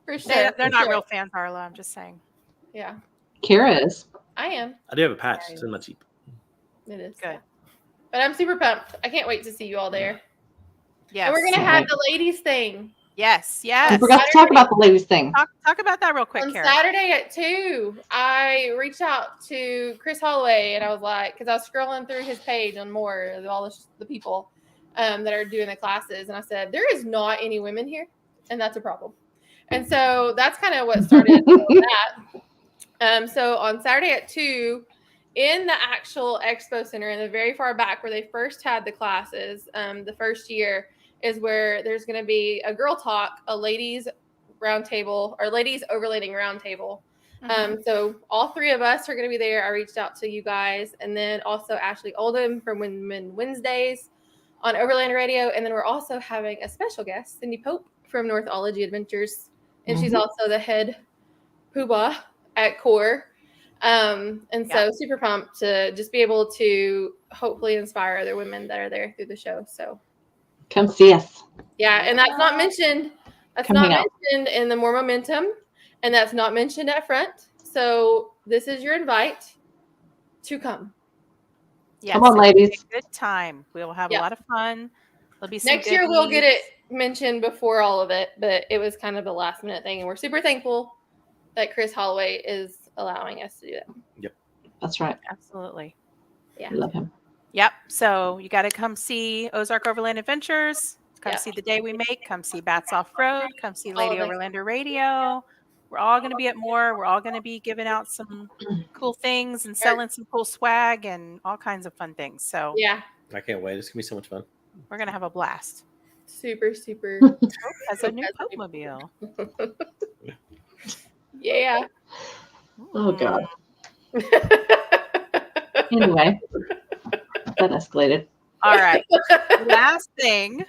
E: For sure.
B: they're
E: for
B: not
E: sure.
B: real fans, Arla. I'm just saying.
E: Yeah,
D: Cara is.
E: I am.
A: I do have a patch. It's in my cheap.
E: It is.
B: Good.
E: But I'm super pumped. I can't wait to see you all there.
B: Yes.
E: And we're going to have the ladies thing.
B: Yes.
D: I
B: Yes.
D: forgot to talk about the ladies thing.
B: Talk about that real quick,
E: On
B: Cara.
E: Saturday at 2, I reached out to Chris Holloway and I was like, because I was scrolling through his page on more of all the people that are doing the classes. And I said, there is not any women here. And that's a problem. And so that's kind of what started all of that. So on Saturday at 2, in the actual expo center in the very far back where they first had the classes, the first year is where there's going to be a girl talk, a ladies roundtable or ladies overlanding roundtable. So all 3 of us are going to be there. I reached out to you guys, and then also Ashley Oldham from Women Wednesdays on Overland Radio. And then we're also having a special guest, Cindy Pope from Northology Adventures. And she's also the head poobah at CORE. And so super pumped to just be able to hopefully inspire other women that are there through the show. So
D: Come see us.
E: yeah, and that's not mentioned. That's
D: Coming
E: not
D: up.
E: mentioned in the More Momentum, and that's not mentioned at front. So this is your invite to come.
B: Yes,
D: Come on,
B: it'll be
D: ladies.
B: a good time. We will have a
E: Yep.
B: lot of fun. There'll be some
E: Next year we'll get
B: goodies.
E: it mentioned before all of it, but it was kind of a last minute thing, and we're super thankful that Chris Holloway is allowing us to do that.
D: That's right.
B: Absolutely.
E: Yeah.
D: We love him.
B: Yep. So you got to come see Ozark Overland Adventures. Come
E: Yep.
B: see The Day We Make. Come see Bats Off Road. Come see Lady
E: of it.
B: Overlander Radio. We're all going to be at More. We're all going to be giving out some cool things and selling some cool swag and all kinds of fun things. So
E: Yeah,
A: I can't wait. It's gonna be so much fun.
B: we're going to have a blast.
E: super, super.
B: Hope has a new
E: Has a
B: Pope
E: new-
B: mobile.
E: Yeah.
D: Oh, God. Anyway, that escalated.
B: All right. Last thing.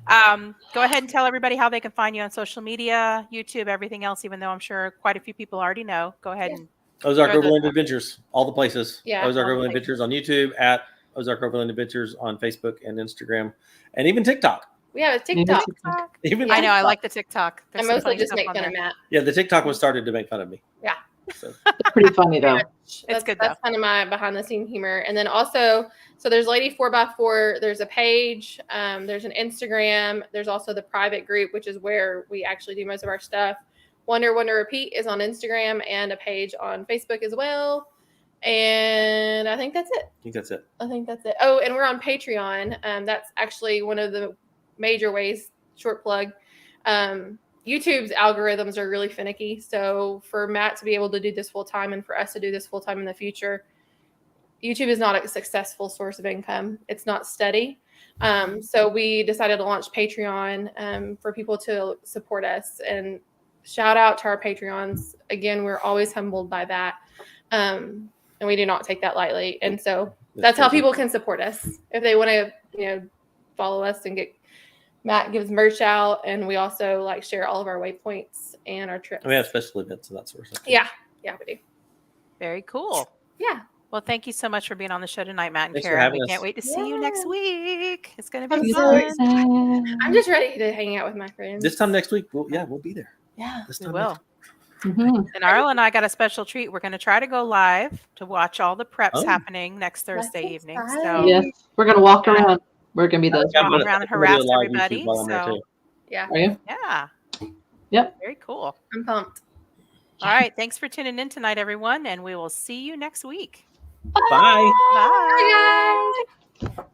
B: Go ahead and tell everybody how they can find you on social media, YouTube, everything else, even though I'm sure quite a few people already know. Go ahead and
A: Ozark
B: Throw those
A: Overland
B: out.
A: Adventures, all the places.
E: Yeah,
A: Ozark
E: all the
A: Overland Adventures on YouTube, at Ozark Overland Adventures on Facebook and Instagram, and even TikTok.
E: We have a
D: Maybe
E: TikTok.
B: TikTok.
A: Even
B: I know, I
A: TikTok.
B: like the TikTok.
E: I
B: There's some
E: mostly
B: funny
E: just
B: stuff
E: make
B: on
E: fun
B: there.
E: of Matt.
A: Yeah, the TikTok was started to make fun of me.
E: Yeah.
A: So
D: It's pretty funny, though.
E: That's
B: good,
E: That's kind of my behind the scene humor. And then also, so there's Lady 4x4. There's a page. There's an Instagram. There's also the private group, which is where we actually do most of our stuff. Wonder Repeat is on Instagram and a page on Facebook as well. And I think that's it.
A: I think that's it.
E: Oh, and we're on Patreon. That's actually one of the major ways, short plug. YouTube's algorithms are really finicky. So for Matt to be able to do this full time and for us to do this full time in the future, YouTube is not a successful source of income. It's not steady. So we decided to launch Patreon for people to support us, and shout out to our Patreons. Again, we're always humbled by that. And we do not take that lightly. And so that's how people can support us if they want to, follow us and get. Matt gives merch out, and we also share all of our waypoints and our trips.
A: And we have special events and that sort of stuff.
E: Yeah, we do.
B: Very cool.
E: Yeah.
B: Well, thank you so much for being on the show tonight, Matt and
A: Thanks for
B: Cara.
A: having
B: We
A: us.
B: can't wait to see you next week. It's going to
E: I'm
B: be
E: so
B: fun.
E: excited. I'm just ready to hang out with my friends.
A: This time next week, we'll be there.
E: Yeah.
A: This
B: We
A: time
B: will.
D: Mhm.
B: And Arla and I got a special treat. We're going to try to go live to watch all the preps
A: Oh.
B: happening next Thursday
E: That's
B: evening.
E: exciting.
B: So
D: Yes, we're going to walk
B: Yeah.
D: around. We're going to be those.
B: Walk around and harass everybody,
A: While I'm there
B: so-
A: too.
E: Yeah,
D: Are you?
B: yeah.
D: Yep.
B: Very cool.
E: I'm pumped.
B: All right. Thanks for tuning in tonight, everyone. And we will see you next week.
A: Bye.
B: Bye.
E: Bye, guys.